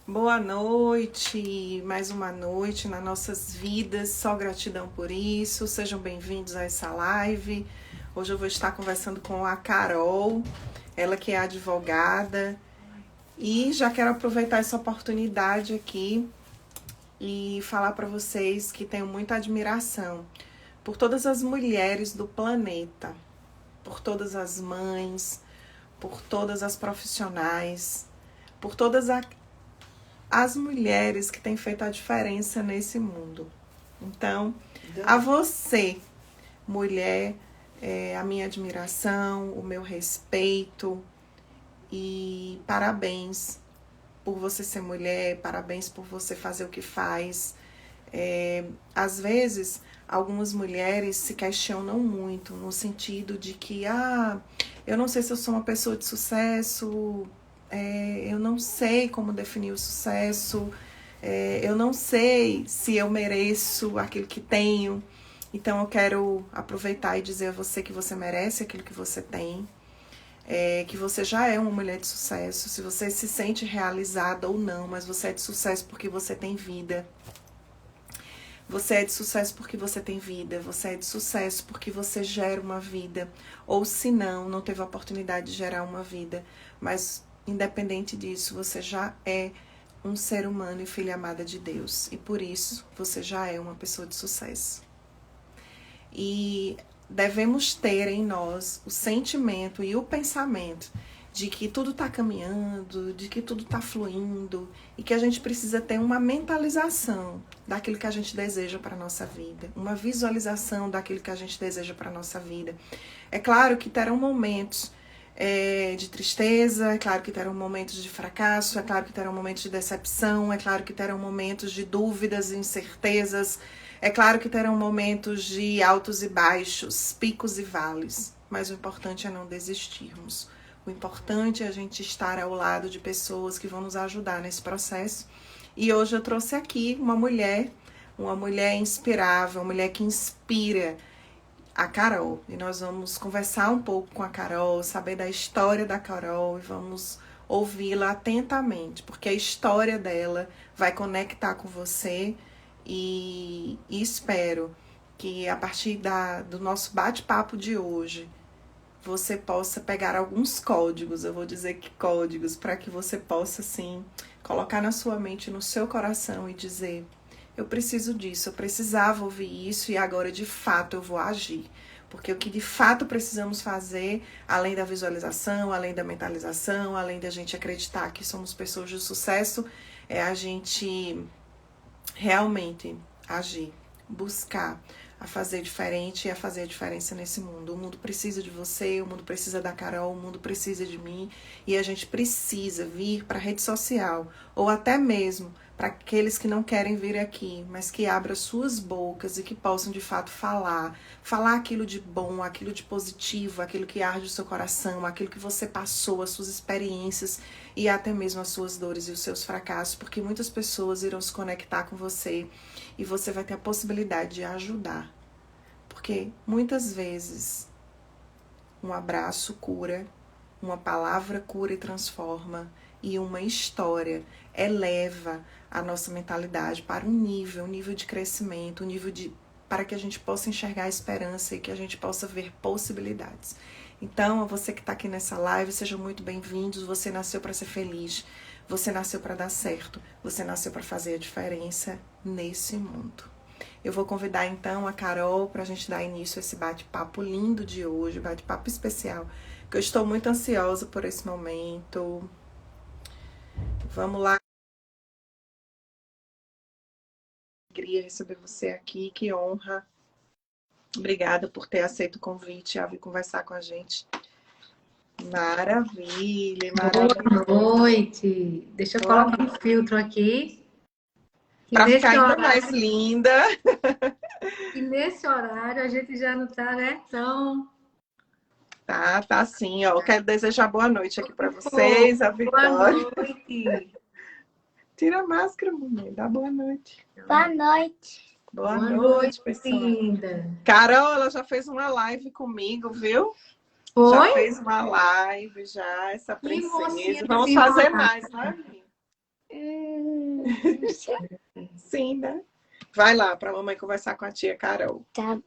Boa noite, mais uma noite nas nossas vidas, só gratidão por isso. Sejam bem-vindos a essa live. Hoje eu vou estar conversando com a Carol, ela que é advogada, e já quero aproveitar essa oportunidade aqui e falar para vocês que tenho muita admiração por todas as mulheres do planeta, por todas as mães, por todas as profissionais, por todas as mulheres que têm feito a diferença nesse mundo. Então, a você, mulher, a minha admiração, o meu respeito e parabéns por você ser mulher, parabéns por você fazer o que faz. Às vezes, algumas mulheres se questionam muito no sentido de que, eu não sei se eu sou uma pessoa de sucesso, eu não sei como definir o sucesso, eu não sei se eu mereço aquilo que tenho. Então eu quero aproveitar e dizer a você que você merece aquilo que você tem, que você já é uma mulher de sucesso, se você se sente realizada ou não, mas você é de sucesso porque você tem vida. Você é de sucesso porque você tem vida, você é de sucesso porque você gera uma vida, ou se não teve a oportunidade de gerar uma vida, mas independente disso, você já é um ser humano e filha amada de Deus, e por isso você já é uma pessoa de sucesso. E devemos ter em nós o sentimento e o pensamento de que tudo está caminhando, de que tudo está fluindo e que a gente precisa ter uma mentalização daquilo que a gente deseja para a nossa vida, uma visualização daquilo que a gente deseja para a nossa vida. É claro que terão momentos de tristeza, é claro que terão momentos de fracasso, é claro que terão momentos de decepção, é claro que terão momentos de dúvidas e incertezas, é claro que terão momentos de altos e baixos, picos e vales, mas o importante é não desistirmos. O importante é a gente estar ao lado de pessoas que vão nos ajudar nesse processo. E hoje eu trouxe aqui uma mulher inspirável, uma mulher que inspira, a Carol. E nós vamos conversar um pouco com a Carol, saber da história da Carol e vamos ouvi-la atentamente, porque a história dela vai conectar com você e espero que a partir do nosso bate-papo de hoje você possa pegar alguns códigos, eu vou dizer que códigos, para que você possa, assim, colocar na sua mente, no seu coração e dizer: eu preciso disso, eu precisava ouvir isso e agora, de fato, eu vou agir. Porque o que de fato precisamos fazer, além da visualização, além da mentalização, além da gente acreditar que somos pessoas de sucesso, é a gente realmente agir, buscar a fazer diferente e a fazer a diferença nesse mundo. O mundo precisa de você, o mundo precisa da Carol, o mundo precisa de mim e a gente precisa vir para a rede social ou até mesmo para aqueles que não querem vir aqui, mas que abram suas bocas e que possam de fato falar aquilo de bom, aquilo de positivo, aquilo que arde o seu coração, aquilo que você passou, as suas experiências e até mesmo as suas dores e os seus fracassos, porque muitas pessoas irão se conectar com você e você vai ter a possibilidade de ajudar. Porque muitas vezes um abraço cura, uma palavra cura e transforma, e uma história eleva a nossa mentalidade para um nível de crescimento, para que a gente possa enxergar a esperança e que a gente possa ver possibilidades. Então, você que está aqui nessa live, sejam muito bem-vindos. Você nasceu para ser feliz, você nasceu para dar certo, você nasceu para fazer a diferença nesse mundo. Eu vou convidar então a Carol para a gente dar início a esse bate-papo lindo de hoje, bate-papo especial, que eu estou muito ansiosa por esse momento. Vamos lá. Alegria receber você aqui, que honra. Obrigada por ter aceito o convite a vir conversar com a gente. Maravilha, maravilha. Boa noite. Deixa eu colocar um filtro aqui. Para ficar ainda mais linda. E nesse horário a gente já não está, né? Então. Tá sim, ó. Eu quero desejar boa noite aqui para Boa vocês, a Vitória. noite. Tira a máscara, mulher. Dá boa noite. Boa noite. Boa noite, pessoal. Linda. Carol, ela já fez uma live comigo, viu? Foi? Já fez uma live, já, essa princesa. Vamos fazer mais, não é, menina? Sim, né? Vai lá para a mamãe conversar com a tia Carol. Tá.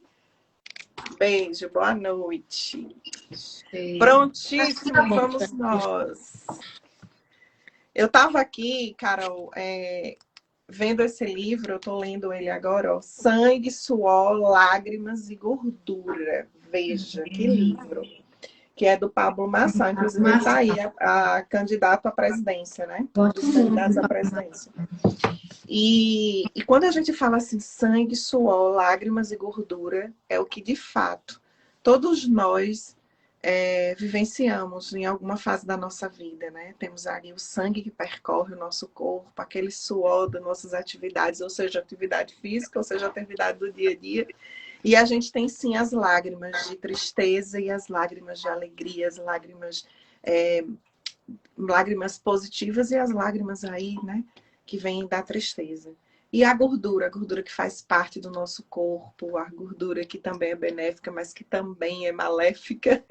Beijo, boa noite. Sei. Prontíssimo, Tá bom. vamos nós. Eu estava aqui, Carol, vendo esse livro, eu estou lendo ele agora, ó, Sangue, Suor, Lágrimas e Gordura. Veja, que livro. Que é do Pablo Marçal, inclusive ele está aí, a candidato à presidência, né? Dos candidatos à presidência. E quando a gente fala assim, sangue, suor, lágrimas e gordura, é o que de fato todos nós vivenciamos em alguma fase da nossa vida, né? Temos ali o sangue que percorre o nosso corpo, aquele suor das nossas atividades, ou seja, atividade física, ou seja, atividade do dia a dia. E a gente tem sim as lágrimas de tristeza e as lágrimas de alegria, as lágrimas positivas e as lágrimas aí, né, que vêm da tristeza. E a gordura que faz parte do nosso corpo, a gordura que também é benéfica, mas que também é maléfica.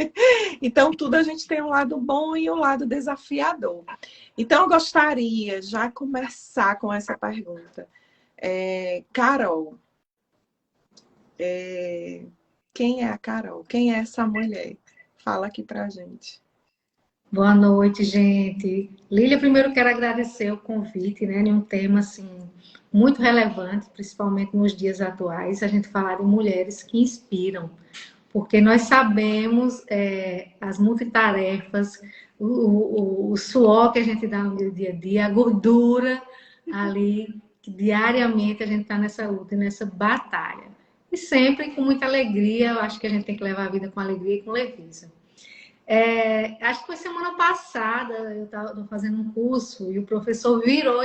Então, tudo a gente tem um lado bom e um lado desafiador. Então, eu gostaria já começar com essa pergunta. Carol, quem é a Carol? Quem é essa mulher? Fala aqui pra gente. Boa noite, gente. Lília, primeiro quero agradecer o convite, né, de um tema assim muito relevante, principalmente nos dias atuais, a gente falar de mulheres que inspiram, porque nós sabemos as multitarefas, o suor que a gente dá no dia a dia, a gordura ali, que diariamente a gente está nessa luta, nessa batalha. E sempre com muita alegria, eu acho que a gente tem que levar a vida com alegria e com leveza. Acho que foi semana passada, eu estava fazendo um curso e o professor virou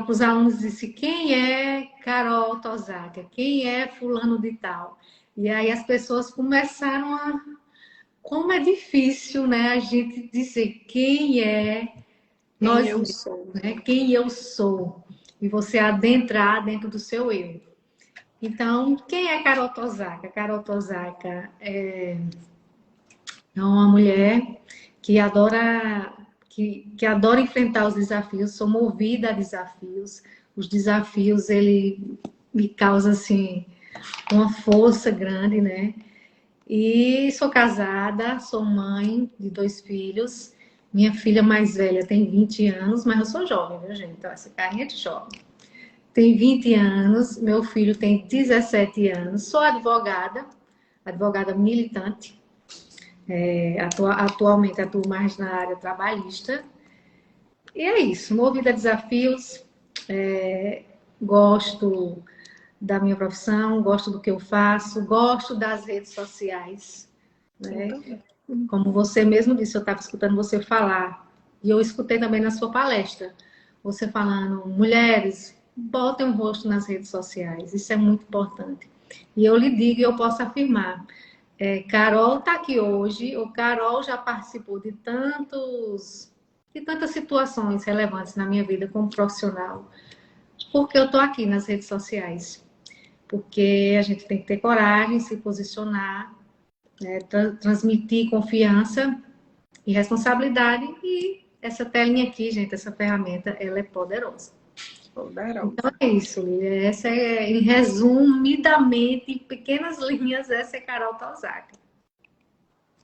para os alunos e disse: quem é Carol Tosaka? Quem é fulano de tal? E aí as pessoas começaram a... Como é difícil, né, a gente dizer quem é nós Quem eu mesmos, sou. né? Quem eu sou. E você adentrar dentro do seu eu. Então, quem é Carol Tosaka? Carol Tosaka é uma mulher que adora, que adora enfrentar os desafios, sou movida a desafios. Os desafios, ele me causa, assim, uma força grande, né? E sou casada, sou mãe de 2 filhos. Minha filha mais velha tem 20 anos, mas eu sou jovem, viu, gente? Então, essa carinha de jovem. Tem 20 anos, meu filho tem 17 anos. Sou advogada militante. Atualmente atuo mais na área trabalhista. E é isso, movida a desafios, gosto da minha profissão, gosto do que eu faço, gosto das redes sociais. Né? Como você mesmo disse, eu estava escutando você falar, e eu escutei também na sua palestra, você falando, mulheres, botem o rosto nas redes sociais, isso é muito importante. E eu lhe digo, e eu posso afirmar, Carol está aqui hoje, o Carol já participou de tantas situações relevantes na minha vida como profissional, porque eu estou aqui nas redes sociais. Porque a gente tem que ter coragem, se posicionar, né, transmitir confiança e responsabilidade. E essa telinha aqui, gente, essa ferramenta, ela é poderosa. Então é isso, Lília. Essa é, em resumidamente, em pequenas linhas, essa é Carol Tosaka.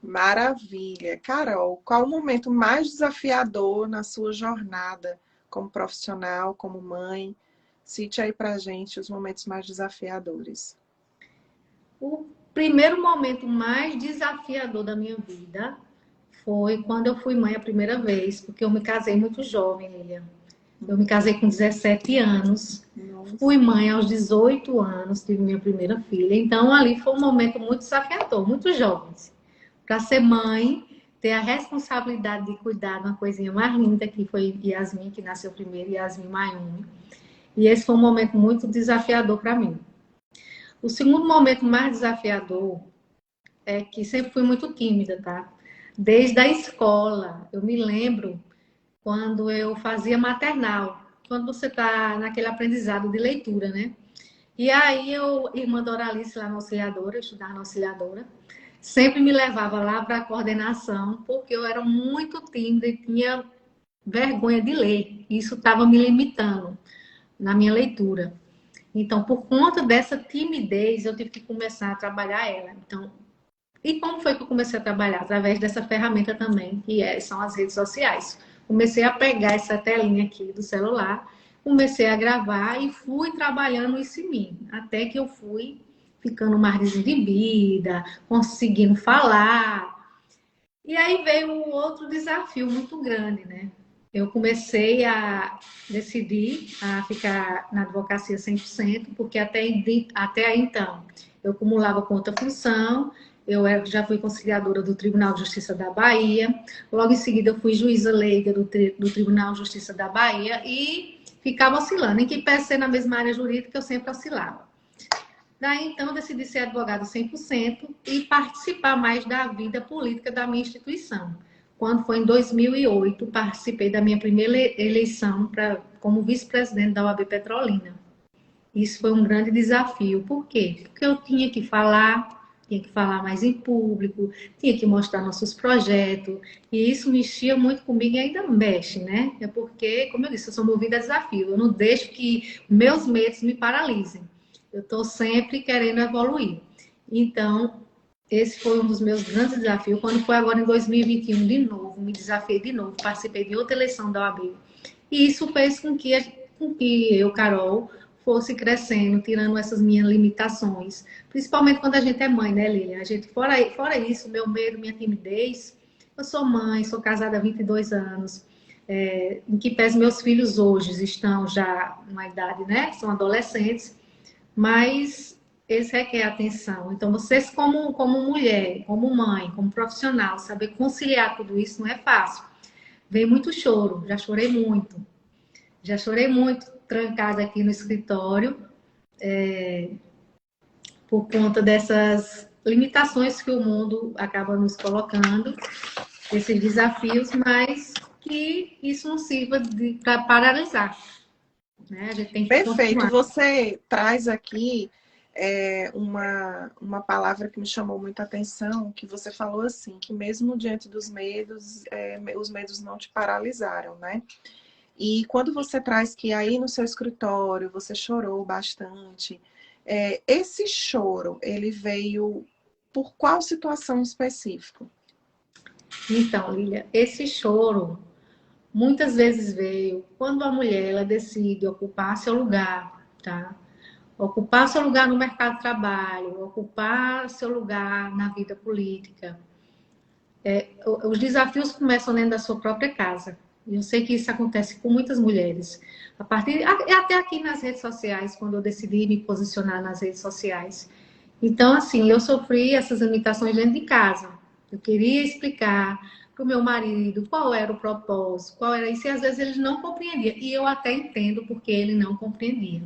Maravilha. Carol, qual o momento mais desafiador na sua jornada como profissional, como mãe? Cite aí pra gente os momentos mais desafiadores. O primeiro momento mais desafiador da minha vida foi quando eu fui mãe a primeira vez, porque eu me casei muito jovem, Lília. Eu me casei com 17 anos, fui mãe aos 18 anos, tive minha primeira filha. Então, ali foi um momento muito desafiador, muito jovem. Para ser mãe, ter a responsabilidade de cuidar de uma coisinha mais linda, que foi Yasmin, que nasceu primeiro, Yasmin Mayumi. E esse foi um momento muito desafiador para mim. O segundo momento mais desafiador é que sempre fui muito tímida, tá? Desde a escola, eu me lembro quando eu fazia maternal, quando você está naquele aprendizado de leitura, né? E aí eu, irmã Doralice, lá na auxiliadora, eu estudava na auxiliadora, sempre me levava lá para a coordenação, porque eu era muito tímida e tinha vergonha de ler. Isso estava me limitando na minha leitura. Então, por conta dessa timidez, eu tive que começar a trabalhar ela. Então, e como foi que eu comecei a trabalhar? Através dessa ferramenta também, são as redes sociais. Comecei a pegar essa telinha aqui do celular, comecei a gravar e fui trabalhando isso em mim. Até que eu fui ficando mais desinibida, conseguindo falar. E aí veio um outro desafio muito grande, né? Eu comecei a decidir a ficar na advocacia 100%, porque até aí, então eu acumulava com outra função, já fui conciliadora do Tribunal de Justiça da Bahia, logo em seguida eu fui juíza leiga do Tribunal de Justiça da Bahia e ficava oscilando. Em que pese ser na mesma área jurídica, eu sempre oscilava. Daí, então, eu decidi ser advogada 100% e participar mais da vida política da minha instituição. Quando foi em 2008, participei da minha primeira eleição como vice-presidente da OAB Petrolina. Isso foi um grande desafio. Por quê? Porque eu tinha que falar mais em público, tinha que mostrar nossos projetos, e isso mexia muito comigo e ainda mexe, né? É porque, como eu disse, eu sou movida a desafio, eu não deixo que meus medos me paralisem. Eu estou sempre querendo evoluir. Então, esse foi um dos meus grandes desafios. Quando foi agora em 2021, de novo, me desafiei de novo, participei de outra eleição da OAB. E isso fez com que eu, Carol, fosse crescendo, tirando essas minhas limitações. Principalmente quando a gente é mãe, né, Lilian? A gente, fora isso, meu medo, minha timidez. Eu sou mãe, sou casada há 22 anos. Em que pese meus filhos hoje estão já numa idade, né? São adolescentes, mas eles requerem atenção. Então, vocês como mulher, como mãe, como profissional, saber conciliar tudo isso não é fácil. Vem muito choro, já chorei muito. Já chorei muito trancada aqui no escritório, por conta dessas limitações que o mundo acaba nos colocando, esses desafios, mas que isso não sirva para paralisar. Né? A gente tem que Perfeito. continuar. Você traz aqui uma palavra que me chamou muita atenção, que você falou assim, que mesmo diante dos medos, os medos não te paralisaram, né? E quando você traz que aí no seu escritório você chorou bastante, esse choro, ele veio por qual situação específica? Então, Lília, esse choro muitas vezes veio quando a mulher ela decide ocupar seu lugar, tá? Ocupar seu lugar no mercado de trabalho, ocupar seu lugar na vida política. Os desafios começam dentro da sua própria casa. E eu sei que isso acontece com muitas mulheres. Até aqui nas redes sociais, quando eu decidi me posicionar nas redes sociais. Então, assim, eu sofri essas limitações dentro de casa. Eu queria explicar para o meu marido qual era o propósito, qual era isso, e às vezes ele não compreendia. E eu até entendo porque ele não compreendia,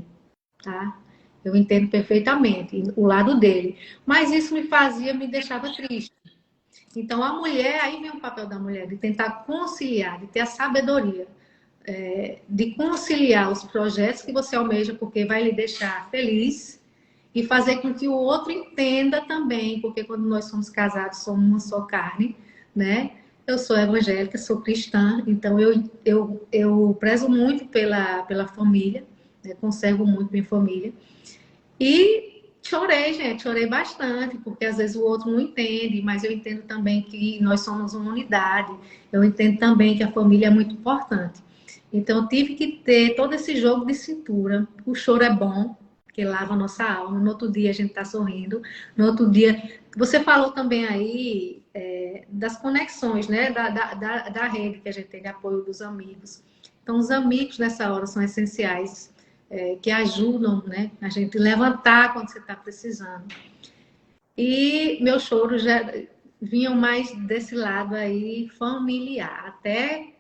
tá? Eu entendo perfeitamente o lado dele. Mas isso me deixava triste. Então, a mulher, aí vem o papel da mulher, de tentar conciliar, de ter a sabedoria, de conciliar os projetos que você almeja, porque vai lhe deixar feliz, e fazer com que o outro entenda também, porque quando nós somos casados, somos uma só carne, né? Eu sou evangélica, sou cristã, então eu prezo muito pela família, né? Conservo muito minha família. E chorei, gente, chorei bastante, porque às vezes o outro não entende, mas eu entendo também que nós somos uma unidade, eu entendo também que a família é muito importante. Então, eu tive que ter todo esse jogo de cintura. O choro é bom, porque lava a nossa alma. No outro dia a gente está sorrindo. No outro dia. Você falou também aí das conexões, né? Da rede que a gente tem de apoio dos amigos. Então, os amigos nessa hora são essenciais, que ajudam, né? A gente levantar quando você está precisando. E meu choro já vinha mais desse lado aí familiar, até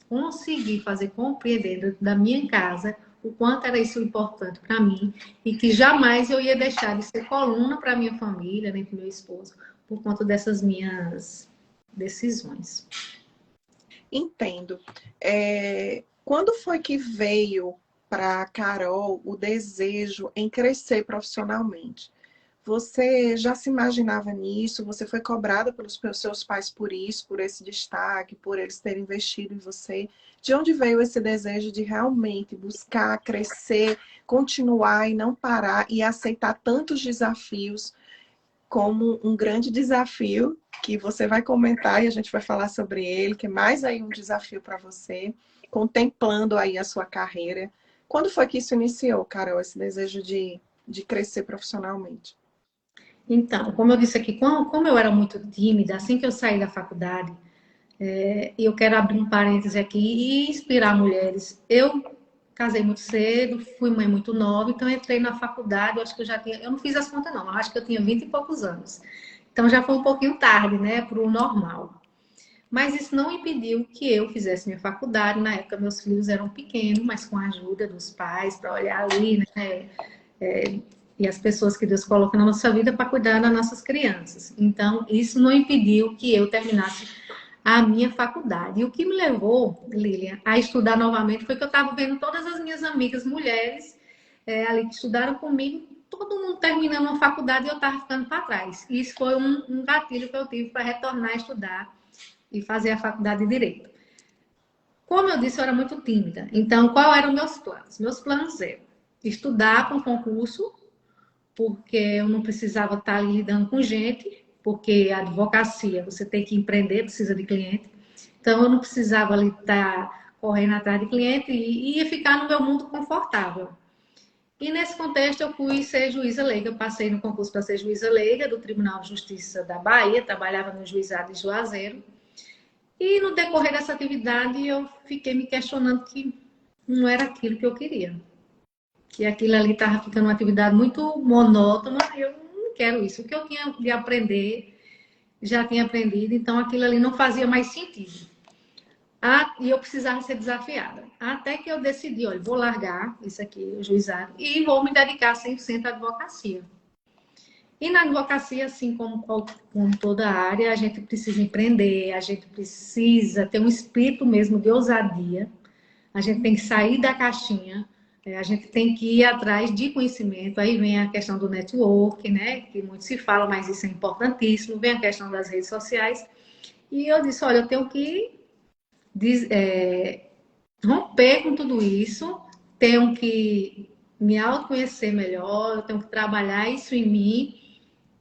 conseguir fazer compreender dentro da minha casa o quanto era isso importante para mim e que jamais eu ia deixar de ser coluna para minha família, nem para meu esposo, por conta dessas minhas decisões. Entendo. Quando foi que veio para a Carol o desejo em crescer profissionalmente? Você já se imaginava nisso? Você foi cobrada pelos seus pais por isso, por esse destaque, por eles terem investido em você? De onde veio esse desejo de realmente buscar crescer, continuar e não parar e aceitar tantos desafios como um grande desafio que você vai comentar e a gente vai falar sobre ele, que é mais aí um desafio para você, contemplando aí a sua carreira. Quando foi que isso iniciou, Carol, esse desejo de crescer profissionalmente? Então, como eu disse aqui, como eu era muito tímida, assim que eu saí da faculdade, eu quero abrir um parêntese aqui e inspirar mulheres. Eu casei muito cedo, fui mãe muito nova, então entrei na faculdade, eu acho que eu não fiz as contas não, eu acho que eu tinha 20 e poucos anos. Então já foi um pouquinho tarde, né, para o normal. Mas isso não impediu que eu fizesse minha faculdade. Na época, meus filhos eram pequenos, mas com a ajuda dos pais, para olhar ali, né? E as pessoas que Deus coloca na nossa vida para cuidar das nossas crianças. Então, isso não impediu que eu terminasse a minha faculdade. E o que me levou, Lilian, a estudar novamente foi que eu estava vendo todas as minhas amigas mulheres ali que estudaram comigo, todo mundo terminando uma faculdade e eu estava ficando para trás. E isso foi um gatilho que eu tive para retornar a estudar e fazer a faculdade de Direito. Como eu disse, eu era muito tímida. Então, qual eram meus planos? Meus planos eram estudar para um concurso, porque eu não precisava estar ali lidando com gente, porque a advocacia, você tem que empreender, precisa de cliente. Então, eu não precisava ali estar correndo atrás de cliente e ia ficar no meu mundo confortável. E nesse contexto, eu fui ser juíza leiga. Eu passei no concurso para ser juíza leiga do Tribunal de Justiça da Bahia, trabalhava no juizado de Juazeiro. E no decorrer dessa atividade, eu fiquei me questionando que não era aquilo que eu queria. Que aquilo ali estava ficando uma atividade muito monótona, eu não quero isso. O que eu tinha de aprender, já tinha aprendido, então aquilo ali não fazia mais sentido. E eu precisava ser desafiada. Até que eu decidi, olha, vou largar isso aqui, o juizado, e vou me dedicar 100% à advocacia. E na advocacia, assim como toda área, a gente precisa empreender, a gente precisa ter um espírito mesmo de ousadia, a gente tem que sair da caixinha, a gente tem que ir atrás de conhecimento. Aí vem a questão do network, né? Que muito se fala, mas isso é importantíssimo. Vem a questão das redes sociais. E eu disse, olha, eu tenho que romper com tudo isso, tenho que me autoconhecer melhor, eu tenho que trabalhar isso em mim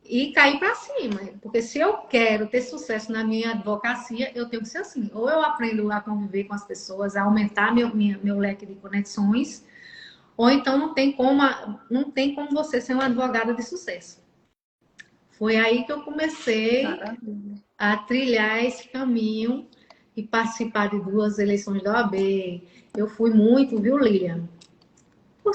e cair para cima. Porque se eu quero ter sucesso na minha advocacia, eu tenho que ser assim. Ou eu aprendo a conviver com as pessoas, a aumentar meu leque de conexões, ou então não tem como você ser uma advogada de sucesso. Foi aí que eu comecei a trilhar esse caminho e participar de 2 eleições da OAB. Eu fui muito, viu, Lilian? Por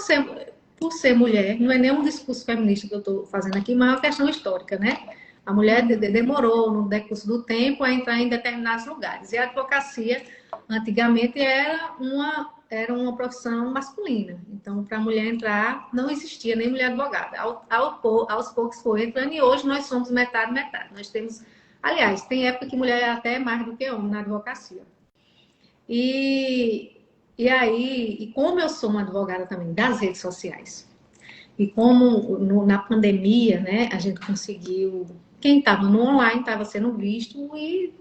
ser mulher, não é nem um discurso feminista que eu estou fazendo aqui, mas é uma questão histórica, né? A mulher demorou, no decurso do tempo, a entrar em determinados lugares. E a advocacia, antigamente, era uma profissão masculina. Então, para a mulher entrar, não existia nem mulher advogada. Aos poucos foi entrando, e hoje nós somos metade, metade. Nós temos, aliás, tem época que mulher é até mais do que homem na advocacia. E aí, e como eu sou uma advogada também das redes sociais, e como na pandemia, né, a gente conseguiu, quem estava no online estava sendo visto e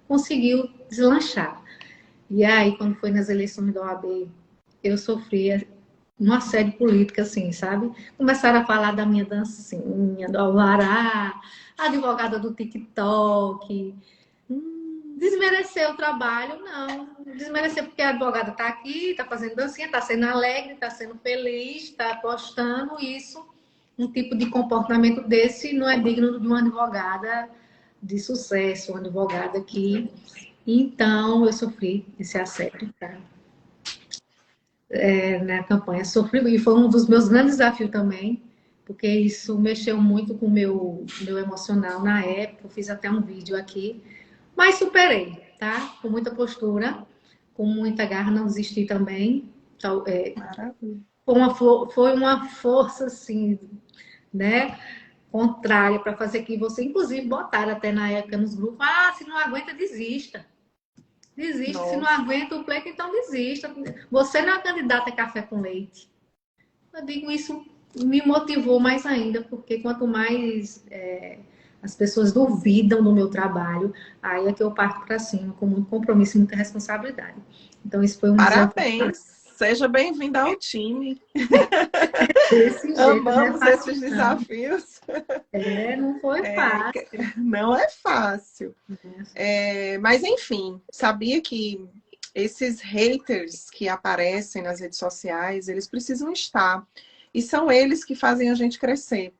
conseguiu deslanchar. E aí, quando foi nas eleições da OAB, eu sofria um assédio político, assim, sabe? Começaram a falar da minha dancinha, do alvará, a advogada do TikTok. Desmerecer o trabalho, não. Desmerecer porque a advogada está aqui, está fazendo dancinha, está sendo alegre, está sendo feliz, está postando isso. Um tipo de comportamento desse não é digno de uma advogada de sucesso, uma advogada que... Então, eu sofri esse assédio, tá? Na campanha. Sofri, e foi um dos meus grandes desafios também, porque isso mexeu muito com o meu emocional na época. Eu fiz até um vídeo aqui. Mas superei, tá? Com muita postura, com muita garra, não desisti também. Então, foi uma força, assim, né? Contrária para fazer que você, inclusive, botaram até na época nos grupos: se não aguenta, desista. Desista. Nossa. Se não aguenta o pleito, então desista. Você não é candidata a café com leite. Eu digo isso me motivou mais ainda, porque quanto mais as pessoas duvidam do meu trabalho, aí é que eu parto para cima com muito compromisso e muita responsabilidade. Então, isso foi um desafio. Parabéns! Seja bem-vinda ao time. Desse jeito, não é Amamos fácil, esses não. desafios. Não foi É, fácil. não é fácil. Mas, enfim, sabia que esses haters que aparecem nas redes sociais, eles precisam estar. E são eles que fazem a gente crescer.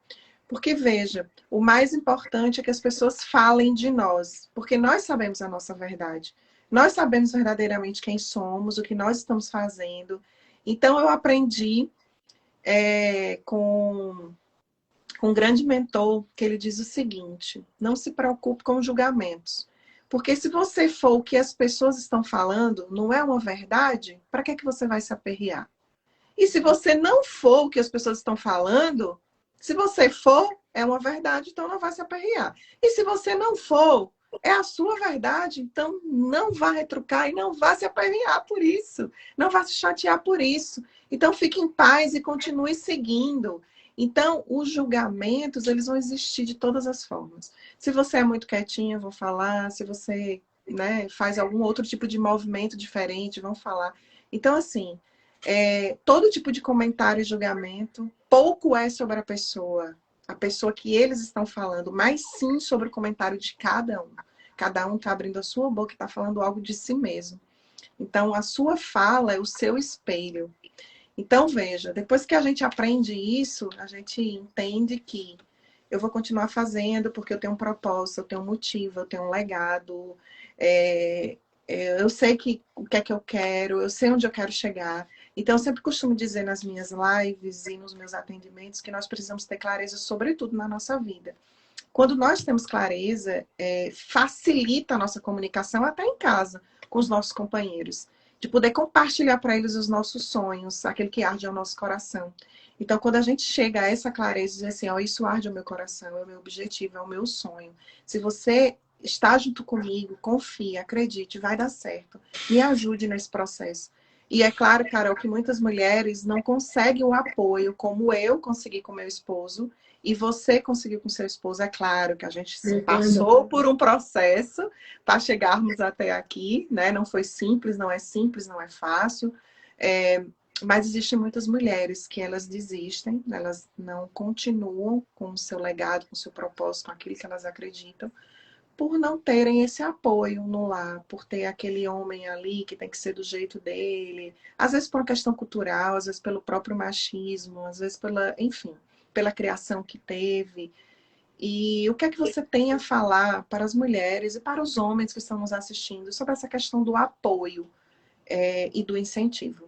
Porque, veja, o mais importante é que as pessoas falem de nós, porque nós sabemos a nossa verdade. Nós sabemos verdadeiramente quem somos, o que nós estamos fazendo. Então, eu aprendi com um grande mentor que ele diz o seguinte: não se preocupe com julgamentos. Porque se você for o que as pessoas estão falando, não é uma verdade, para que você vai se aperrear? E se você não for o que as pessoas estão falando, se você for, é uma verdade, então não vai se aperrear. E se você não for, é a sua verdade, então não vá retrucar e não vá se aperrear por isso. Não vá se chatear por isso. Então fique em paz e continue seguindo. Então, os julgamentos, eles vão existir de todas as formas. Se você é muito quietinha, vou falar. Se você, né, faz algum outro tipo de movimento diferente, vão falar. Então, assim, todo tipo de comentário e julgamento, pouco é sobre a pessoa que eles estão falando, mas sim sobre o comentário de cada um. Cada um está abrindo a sua boca e está falando algo de si mesmo. Então, a sua fala é o seu espelho. Então, veja, depois que a gente aprende isso, a gente entende que eu vou continuar fazendo porque eu tenho um propósito, eu tenho um motivo, eu tenho um legado, eu sei o que é que eu quero, eu sei onde eu quero chegar. Então, eu sempre costumo dizer nas minhas lives e nos meus atendimentos que nós precisamos ter clareza sobre tudo na nossa vida. Quando nós temos clareza, facilita a nossa comunicação até em casa, com os nossos companheiros. De poder compartilhar para eles os nossos sonhos, aquilo que arde ao nosso coração. Então, quando a gente chega a essa clareza, dizer assim, ó, isso arde ao meu coração, é o meu objetivo, é o meu sonho. Se você está junto comigo, confie, acredite, vai dar certo. Me ajude nesse processo. E é claro, Carol, que muitas mulheres não conseguem o apoio como eu consegui com meu esposo e você conseguiu com seu esposo. É claro que a gente passou por um processo para chegarmos até aqui, né? Não foi simples, não é fácil. Mas existem muitas mulheres que elas desistem, elas não continuam com o seu legado, com o seu propósito, com aquilo que elas acreditam, por não terem esse apoio no lar, por ter aquele homem ali que tem que ser do jeito dele, às vezes por uma questão cultural, às vezes pelo próprio machismo, às vezes enfim, pela criação que teve. E o que é que você tem a falar para as mulheres e para os homens que estão nos assistindo sobre essa questão do apoio e do incentivo?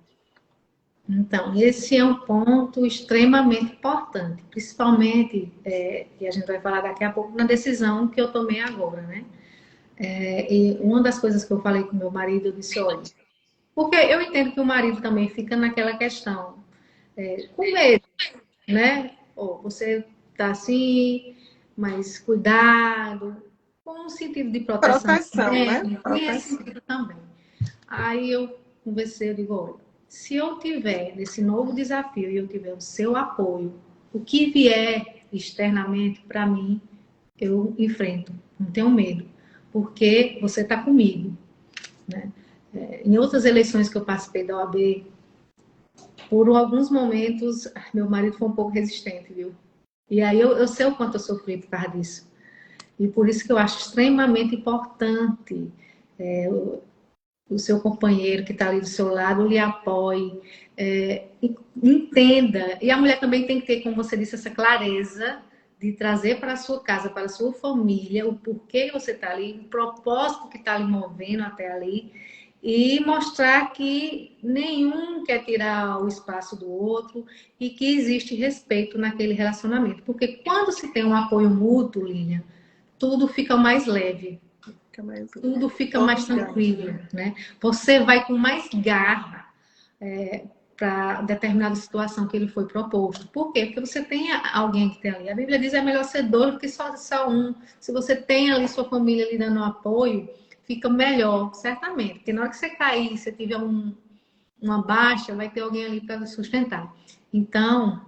Então, esse é um ponto extremamente importante, principalmente, e a gente vai falar daqui a pouco, na decisão que eu tomei agora, né? E uma das coisas que eu falei com meu marido, eu disse, olha, porque eu entendo que o marido também fica naquela questão, com medo, né? Você tá assim, mas cuidado, com um sentido de proteção Proteção, né? também, tem esse sentido também. Aí eu conversei, eu digo, olha, se eu tiver nesse novo desafio e eu tiver o seu apoio, o que vier externamente para mim, eu enfrento, não tenho medo, porque você está comigo, né? Em outras eleições que eu participei da OAB, por alguns momentos, meu marido foi um pouco resistente, viu? E aí eu sei o quanto eu sofri por causa disso. E por isso que eu acho extremamente importante o seu companheiro que está ali do seu lado lhe apoie, entenda. E a mulher também tem que ter, como você disse, essa clareza de trazer para a sua casa, para a sua família, o porquê você está ali, o propósito que está lhe movendo até ali, e mostrar que nenhum quer tirar o espaço do outro e que existe respeito naquele relacionamento. Porque quando se tem um apoio mútuo, Lilian, tudo fica mais leve. Tudo fica mais tranquilo, né? Você vai com mais garra para determinada situação que ele foi proposto. Por quê? Porque você tem alguém que tem ali. A Bíblia diz que é melhor ser dois do que só um. Se você tem ali sua família lhe dando apoio, fica melhor, certamente. Porque na hora que você cair, se tiver uma baixa, vai ter alguém ali para sustentar. Então,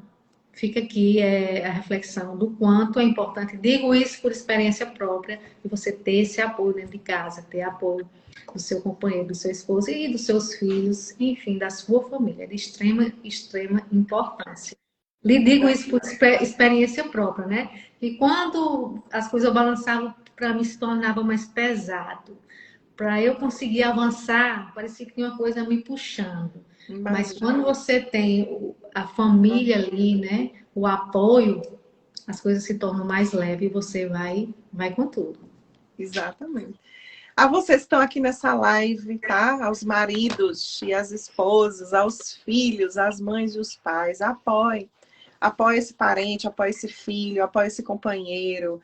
fica aqui a reflexão do quanto é importante, digo isso por experiência própria, de você ter esse apoio dentro de casa, ter apoio do seu companheiro, do seu esposo e dos seus filhos, enfim, da sua família, é de extrema, extrema importância. Lhe digo isso por experiência própria, né? E quando as coisas balançavam, para mim se tornava mais pesado. Para eu conseguir avançar, parecia que tinha uma coisa me puxando. Mas quando você tem a família ali, né? O apoio, as coisas se tornam mais leves e você vai com tudo. Exatamente. A vocês que estão aqui nessa live, tá? Aos maridos e às esposas, aos filhos, às mães e os pais, apoiem. Apoie esse parente, apoie esse filho, apoie esse companheiro.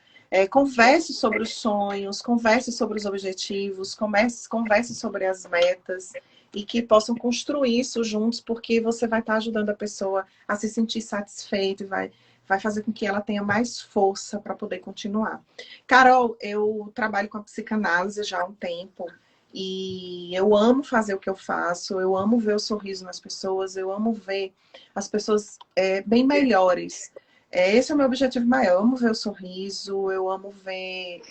Converse sobre os sonhos, converse sobre os objetivos, converse sobre as metas e que possam construir isso juntos, porque você vai estar ajudando a pessoa a se sentir satisfeita e vai fazer com que ela tenha mais força para poder continuar. Carol, eu trabalho com a psicanálise já há um tempo e eu amo fazer o que eu faço, eu amo ver o sorriso nas pessoas, eu amo ver as pessoas bem melhores. Esse é o meu objetivo maior. Eu amo ver o sorriso, eu amo ver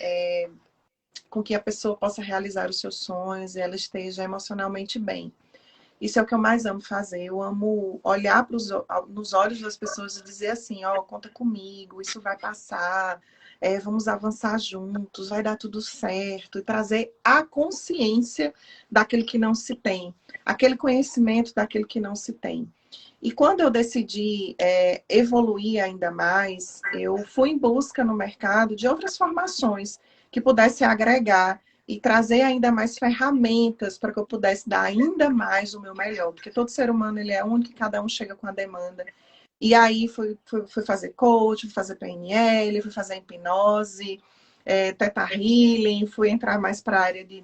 com que a pessoa possa realizar os seus sonhos e ela esteja emocionalmente bem. Isso é o que eu mais amo fazer. Eu amo olhar nos olhos das pessoas e dizer assim, ó, conta comigo, isso vai passar, vamos avançar juntos, vai dar tudo certo. E trazer a consciência daquilo que não se tem, aquele conhecimento daquilo que não se tem. E quando eu decidi evoluir ainda mais, eu fui em busca no mercado de outras formações que pudesse agregar e trazer ainda mais ferramentas para que eu pudesse dar ainda mais o meu melhor. Porque todo ser humano ele é único e cada um chega com a demanda. E aí fui fazer coach, fui fazer PNL, fui fazer hipnose, Theta Healing, fui entrar mais para a área de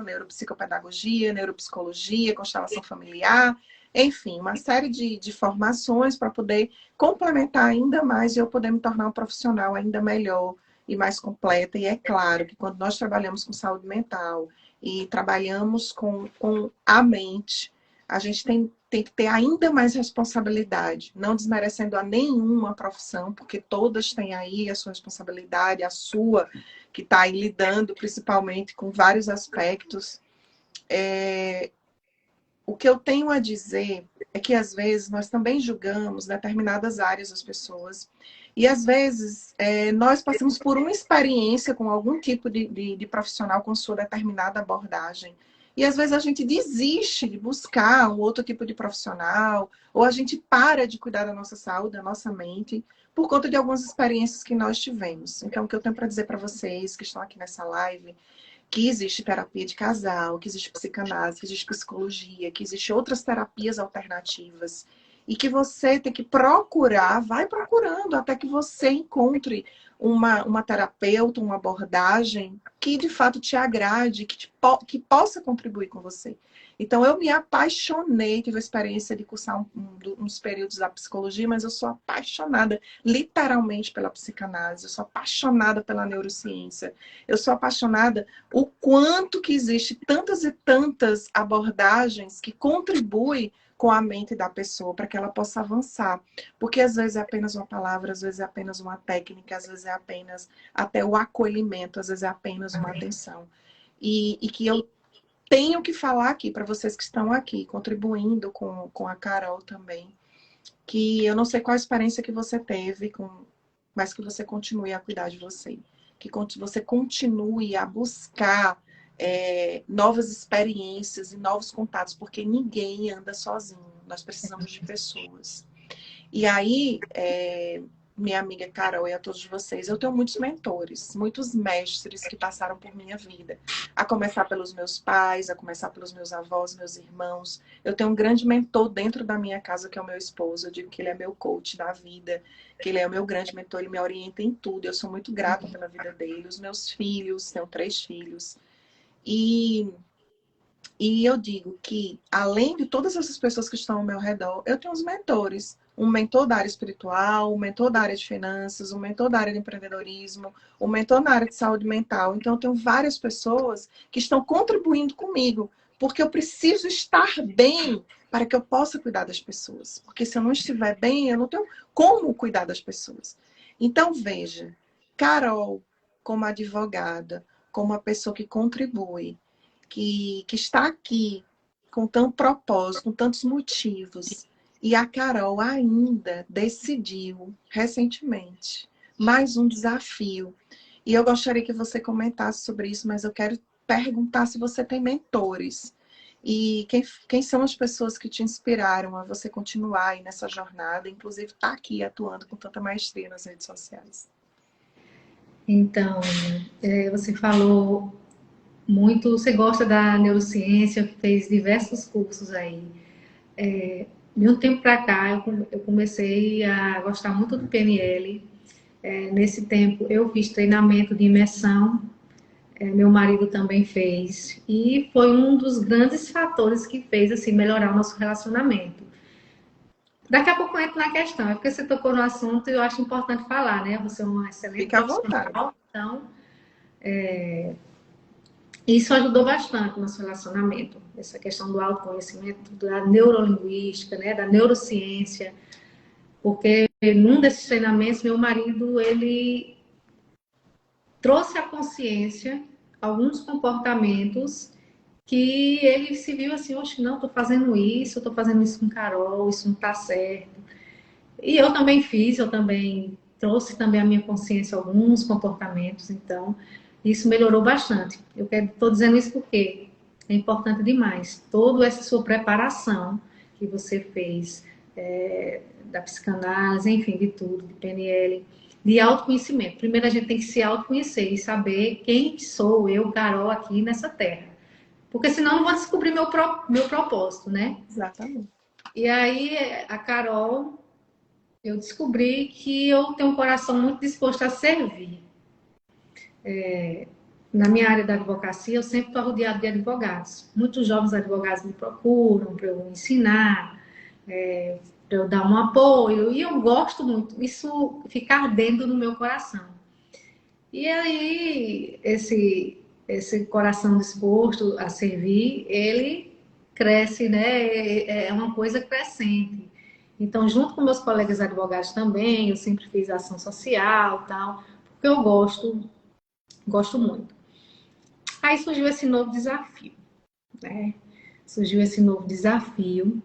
neuropsicopedagogia, neuropsicologia, constelação familiar. Enfim, uma série de formações para poder complementar ainda mais e eu poder me tornar um profissional ainda melhor e mais completa. E é claro que quando nós trabalhamos com saúde mental e trabalhamos com a mente, a gente tem que ter ainda mais responsabilidade, não desmerecendo a nenhuma profissão, porque todas têm aí a sua responsabilidade, a sua, que está aí lidando principalmente com vários aspectos. O que eu tenho a dizer é que, às vezes, nós também julgamos determinadas áreas das pessoas. E, às vezes, nós passamos por uma experiência com algum tipo de profissional com sua determinada abordagem. E, às vezes, a gente desiste de buscar um outro tipo de profissional, ou a gente para de cuidar da nossa saúde, da nossa mente, por conta de algumas experiências que nós tivemos. Então, o que eu tenho para dizer para vocês que estão aqui nessa live que existe terapia de casal, que existe psicanálise, que existe psicologia, que existe outras terapias alternativas. E que você tem que procurar, vai procurando até que você encontre uma terapeuta, uma abordagem que de fato te agrade, que possa contribuir com você. Então, eu me apaixonei, tive a experiência de cursar uns períodos da psicologia, mas eu sou apaixonada, literalmente, pela psicanálise, eu sou apaixonada pela neurociência, eu sou apaixonada o quanto que existe tantas e tantas abordagens que contribuem com a mente da pessoa para que ela possa avançar. Porque às vezes é apenas uma palavra, às vezes é apenas uma técnica, às vezes é apenas até o acolhimento, às vezes é apenas uma atenção. E que eu tenho que falar aqui para vocês que estão aqui, contribuindo com a Carol também, que eu não sei qual a experiência que você teve, mas que você continue a cuidar de você. Que você continue a buscar novas experiências e novos contatos, porque ninguém anda sozinho. Nós precisamos de pessoas. E aí, minha amiga Carol e a todos vocês, eu tenho muitos mentores, muitos mestres que passaram por minha vida. A começar pelos meus pais, a começar pelos meus avós, meus irmãos. Eu tenho um grande mentor dentro da minha casa, que é o meu esposo. Eu digo que ele é meu coach da vida, que ele é o meu grande mentor, ele me orienta em tudo. Eu sou muito grata pela vida dele. Os meus filhos, tenho 3 filhos. E eu digo que, além de todas essas pessoas que estão ao meu redor, eu tenho os mentores. Um mentor da área espiritual, um mentor da área de finanças, um mentor da área de empreendedorismo, um mentor na área de saúde mental. Então, eu tenho várias pessoas que estão contribuindo comigo, porque eu preciso estar bem para que eu possa cuidar das pessoas. Porque se eu não estiver bem, eu não tenho como cuidar das pessoas. Então, veja, Carol, como advogada, como uma pessoa que contribui, que está aqui com tanto propósito, com tantos motivos, e a Carol ainda decidiu, recentemente, mais um desafio. E eu gostaria que você comentasse sobre isso, mas eu quero perguntar se você tem mentores. E quem são as pessoas que te inspiraram a você continuar aí nessa jornada, inclusive estar aqui atuando com tanta maestria nas redes sociais? Então, você falou muito, você gosta da neurociência, fez diversos cursos aí. De um tempo para cá, eu comecei a gostar muito do PNL. Nesse tempo, eu fiz treinamento de imersão, meu marido também fez, e foi um dos grandes fatores que fez assim melhorar o nosso relacionamento. Daqui a pouco eu entro na questão, é porque você tocou no assunto e eu acho importante falar, né? Você é uma excelente Fica à vontade. profissional, então isso ajudou bastante no nosso relacionamento, essa questão do autoconhecimento, da neurolinguística, né? Da neurociência, porque num desses treinamentos meu marido ele trouxe à consciência alguns comportamentos que ele se viu assim, oxe, não, estou fazendo isso, estou fazendo isso com Carol, isso não está certo. E eu também fiz, eu também trouxe também à minha consciência alguns comportamentos, então isso melhorou bastante. Eu estou dizendo isso porque é importante demais. Toda essa sua preparação que você fez, da psicanálise, enfim, de tudo, de PNL, de autoconhecimento. Primeiro a gente tem que se autoconhecer e saber quem sou eu, Carol, aqui nessa terra. Porque senão eu não vou descobrir meu propósito, né? Exatamente. E aí a Carol, eu descobri que eu tenho um coração muito disposto a servir. Na minha área da advocacia, eu sempre estou rodeada de advogados. Muitos jovens advogados me procuram para eu ensinar, para eu dar um apoio, e eu gosto muito. Isso fica ardendo no meu coração. E aí, esse coração disposto a servir, ele cresce, né? É uma coisa crescente. Então, junto com meus colegas advogados também, eu sempre fiz ação social, tal, porque eu gosto muito. Aí surgiu esse novo desafio, né? Surgiu esse novo desafio.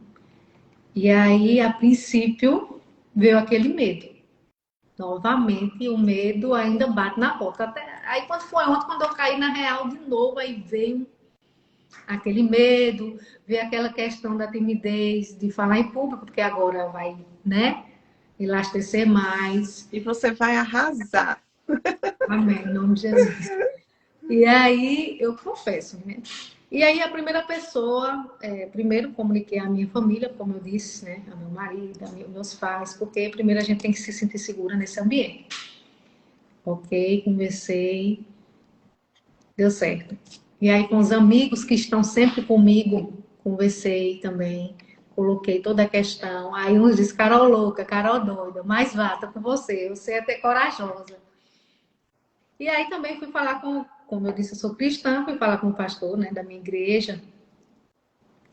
E aí, a princípio, veio aquele medo. Novamente, o medo ainda bate na porta. Aí, quando foi ontem, quando eu caí na real de novo, aí veio aquele medo, veio aquela questão da timidez, de falar em público, porque agora vai, né, elastecer mais. E você vai arrasar. Amém, em nome de Jesus. E aí, eu confesso, né? E aí, a primeira pessoa, primeiro comuniquei à minha família, como eu disse, né? Ao meu marido, aos meus pais, porque primeiro a gente tem que se sentir segura nesse ambiente. Ok, conversei, deu certo. E aí, com os amigos que estão sempre comigo, conversei também, coloquei toda a questão. Aí uns dizem, Carol louca, Carol doida, mas vá, tô com você é até corajosa. E aí também fui falar como eu disse, eu sou cristã, fui falar com o pastor, né, da minha igreja,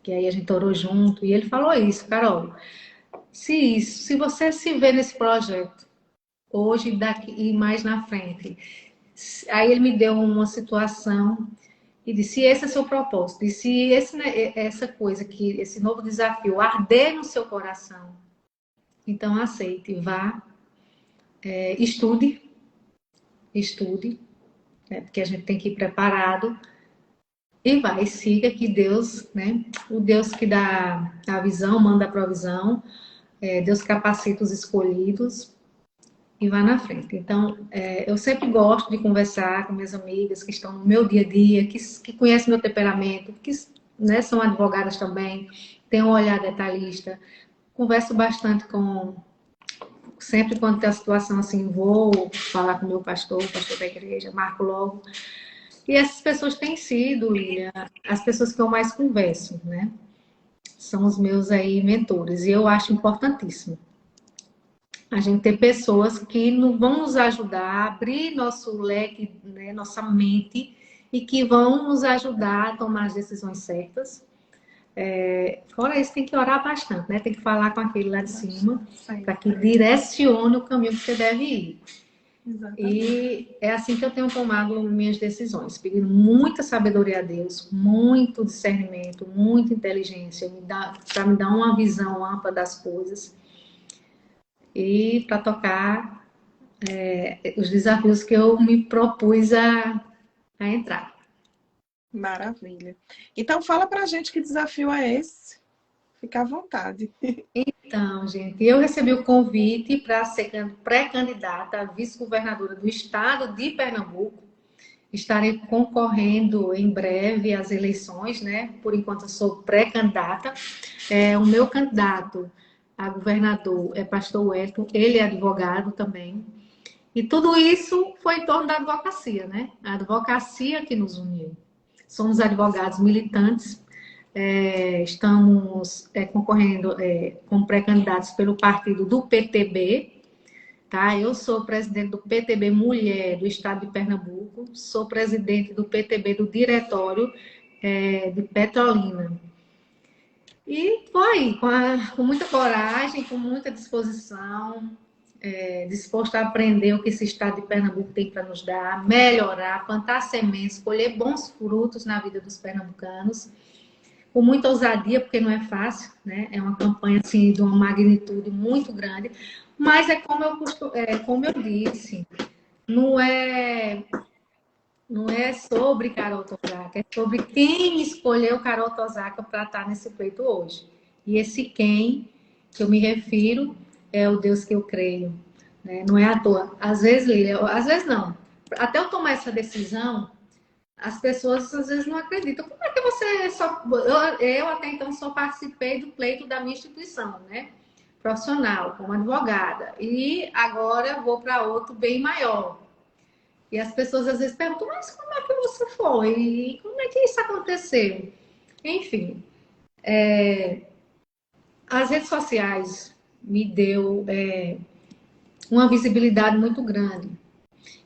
que aí a gente orou junto, e ele falou isso, Carol, se você se vê nesse projeto, hoje daqui e mais na frente, aí ele me deu uma situação e disse, se esse é seu propósito, e se essa coisa, esse novo desafio arder no seu coração, então aceite, vá, estude, né, porque a gente tem que ir preparado, e vai, siga que Deus, né, o Deus que dá a visão, manda a provisão, Deus capacita os escolhidos, e vá na frente. Então, eu sempre gosto de conversar com minhas amigas que estão no meu dia a dia, que conhecem meu temperamento, que, né, são advogadas também, têm um olhar detalhista. Converso bastante sempre quando tem a situação assim, vou falar com o meu pastor, o pastor da igreja, marco logo. E essas pessoas têm sido, Lilian, as pessoas que eu mais converso, né? São os meus aí mentores. E eu acho importantíssimo a gente ter pessoas que vão nos ajudar a abrir nosso leque, né, nossa mente, e que vão nos ajudar a tomar as decisões certas, Fora isso, tem que orar bastante, né? Tem que falar com aquele lá de cima, para que direcione o caminho que você deve ir. Exatamente. E é assim que eu tenho tomado minhas decisões, pedindo muita sabedoria a Deus, muito discernimento, muita inteligência, para me dar uma visão ampla das coisas e para tocar os desafios que eu me propus a entrar. Maravilha. Então, fala pra gente que desafio é esse. Fica à vontade. Então, gente, eu recebi o convite para ser pré-candidata a vice-governadora do estado de Pernambuco. Estarei concorrendo em breve às eleições, né? Por enquanto eu sou pré-candidata. O meu candidato a governador é pastor Wellington, ele é advogado também. E tudo isso foi em torno da advocacia, né? A advocacia que nos uniu. Somos advogados militantes, estamos concorrendo como pré-candidatos pelo partido do PTB, tá? Eu sou presidente do PTB Mulher do Estado de Pernambuco, sou presidente do PTB do Diretório de Petrolina. E foi com muita coragem, com muita disposição, disposto a aprender o que esse Estado de Pernambuco tem para nos dar, melhorar, plantar sementes, colher bons frutos na vida dos pernambucanos, com muita ousadia, porque não é fácil, né? É uma campanha assim, de uma magnitude muito grande, mas como eu disse, não é, não é sobre Carol Tosaka, é sobre quem escolheu Carol Tosaka para estar nesse pleito hoje. E esse quem que eu me refiro é o Deus que eu creio, né? Não é à toa. Às vezes, Lília, às vezes não. Até eu tomar essa decisão, as pessoas às vezes não acreditam. Como é que você só. Eu até então só participei do pleito da minha instituição, né? Profissional, como advogada. E agora vou para outro bem maior. E as pessoas às vezes perguntam, mas como é que você foi? E como é que isso aconteceu? Enfim, as redes sociais me deu uma visibilidade muito grande.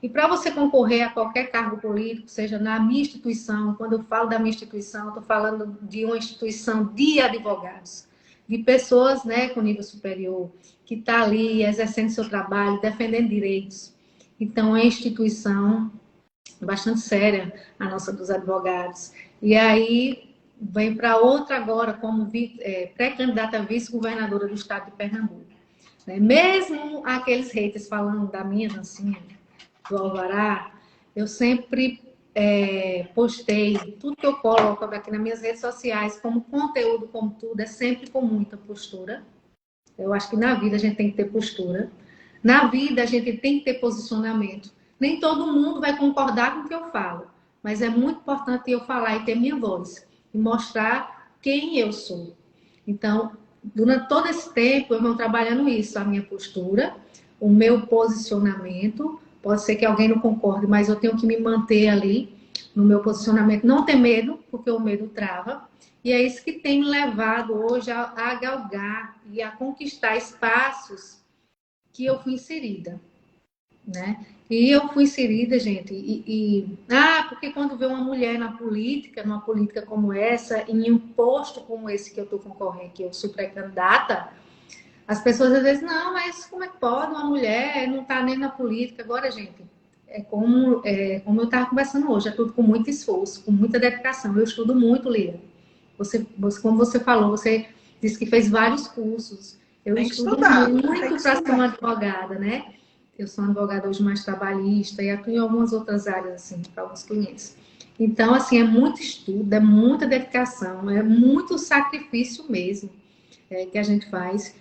E para você concorrer a qualquer cargo político, seja na minha instituição, quando eu falo da minha instituição, eu estou falando de uma instituição de advogados, de pessoas, né, com nível superior, que está ali exercendo seu trabalho, defendendo direitos. Então, é uma instituição bastante séria, a nossa dos advogados. E aí, vem para outra agora, como pré-candidata a vice-governadora do estado de Pernambuco. Mesmo aqueles haters falando da minha dancinha, do Alvará, eu sempre postei tudo que eu coloco aqui nas minhas redes sociais, como conteúdo, como tudo, é sempre com muita postura. Eu acho que na vida a gente tem que ter postura. Na vida a gente tem que ter posicionamento. Nem todo mundo vai concordar com o que eu falo, mas é muito importante eu falar e ter minha voz e mostrar quem eu sou. Então, durante todo esse tempo eu venho trabalhando isso, a minha postura, o meu posicionamento. Pode ser que alguém não concorde, mas eu tenho que me manter ali no meu posicionamento, não ter medo, porque o medo trava. E é isso que tem me levado hoje a galgar e a conquistar espaços que eu fui inserida, né? E eu fui inserida, gente, porque quando vê uma mulher na política, numa política como essa, em um posto como esse que eu estou concorrendo, que eu sou pré-candidata, as pessoas às vezes, não, mas como é que pode uma mulher não estar nem na política? Agora, gente, como eu estava conversando hoje, é tudo com muito esforço, com muita dedicação. Eu estudo muito, Lívia. Como você falou, você disse que fez vários cursos. Eu estudo muito para ser uma advogada, né? Eu sou uma advogada hoje mais trabalhista e atuo em algumas outras áreas, assim, para alguns clientes. Então, assim, é muito estudo, é muita dedicação, é muito sacrifício mesmo que a gente faz,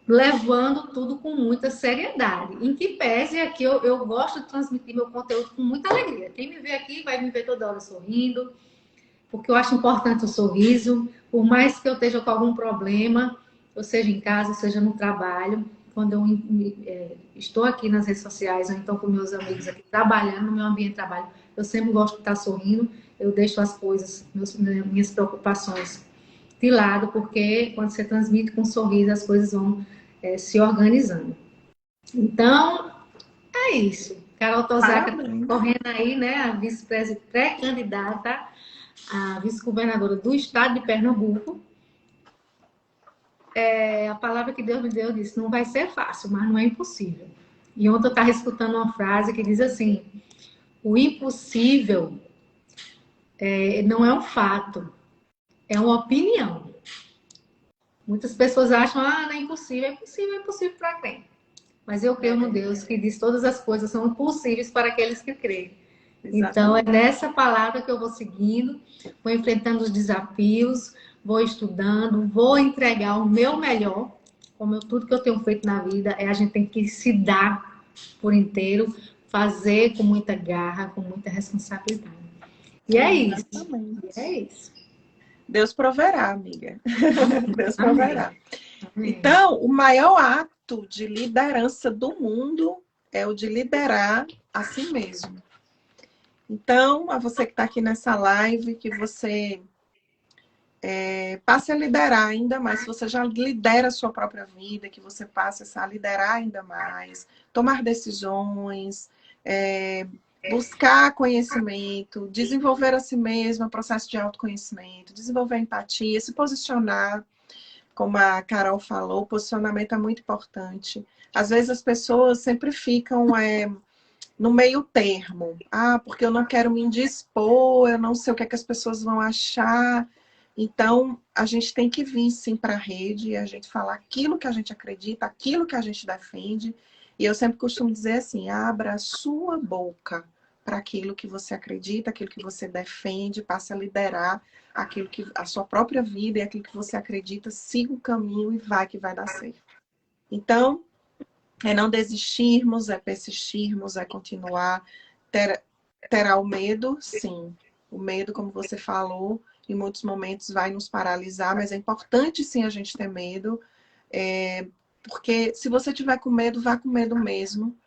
levando tudo com muita seriedade. Em que pese aqui eu gosto de transmitir meu conteúdo com muita alegria. Quem me vê aqui vai me ver toda hora sorrindo, porque eu acho importante o sorriso, por mais que eu esteja com algum problema, ou seja em casa, seja no trabalho, quando eu estou aqui nas redes sociais, ou então com meus amigos aqui trabalhando no meu ambiente de trabalho, eu sempre gosto de estar sorrindo, eu deixo as coisas, minhas preocupações de lado, porque quando você transmite com um sorriso, as coisas vão se organizando. Então, é isso. Carol Tosaka correndo aí, né, a vice-presidente pré-candidata a vice-governadora do estado de Pernambuco. a palavra que Deus me deu disse, não vai ser fácil, mas não é impossível. E ontem eu estava escutando uma frase que diz assim, o impossível não é um fato, é uma opinião. Muitas pessoas acham, não é impossível. É impossível para quem? Mas eu creio no Deus que diz todas as coisas são possíveis para aqueles que creem. Exatamente. Então, é nessa palavra que eu vou seguindo, vou enfrentando os desafios, vou estudando, vou entregar o meu melhor, como tudo que eu tenho feito na vida, a gente tem que se dar por inteiro, fazer com muita garra, com muita responsabilidade. E é isso. E é isso. Deus proverá, amiga. Deus proverá. Amém. Então, o maior ato de liderança do mundo é o de liderar a si mesmo. Então, a você que está aqui nessa live, que você passe a liderar ainda mais. Se você já lidera a sua própria vida, que você passe a liderar ainda mais, tomar decisões, buscar conhecimento, desenvolver a si mesma, processo de autoconhecimento, desenvolver empatia, se posicionar, como a Carol falou, o posicionamento é muito importante. Às vezes as pessoas sempre ficam no meio termo. Porque eu não quero me indispor, eu não sei o que é que as pessoas vão achar. Então, a gente tem que vir, sim, para a rede e a gente falar aquilo que a gente acredita, aquilo que a gente defende. E eu sempre costumo dizer assim, abra a sua boca para aquilo que você acredita, aquilo que você defende, passe a liderar aquilo que a sua própria vida e aquilo que você acredita, siga o caminho e vai que vai dar certo. Então, é não desistirmos, é persistirmos, é continuar. Terá o medo? Sim. O medo, como você falou, em muitos momentos vai nos paralisar, mas é importante sim a gente ter medo, porque se você tiver com medo, vá com medo mesmo.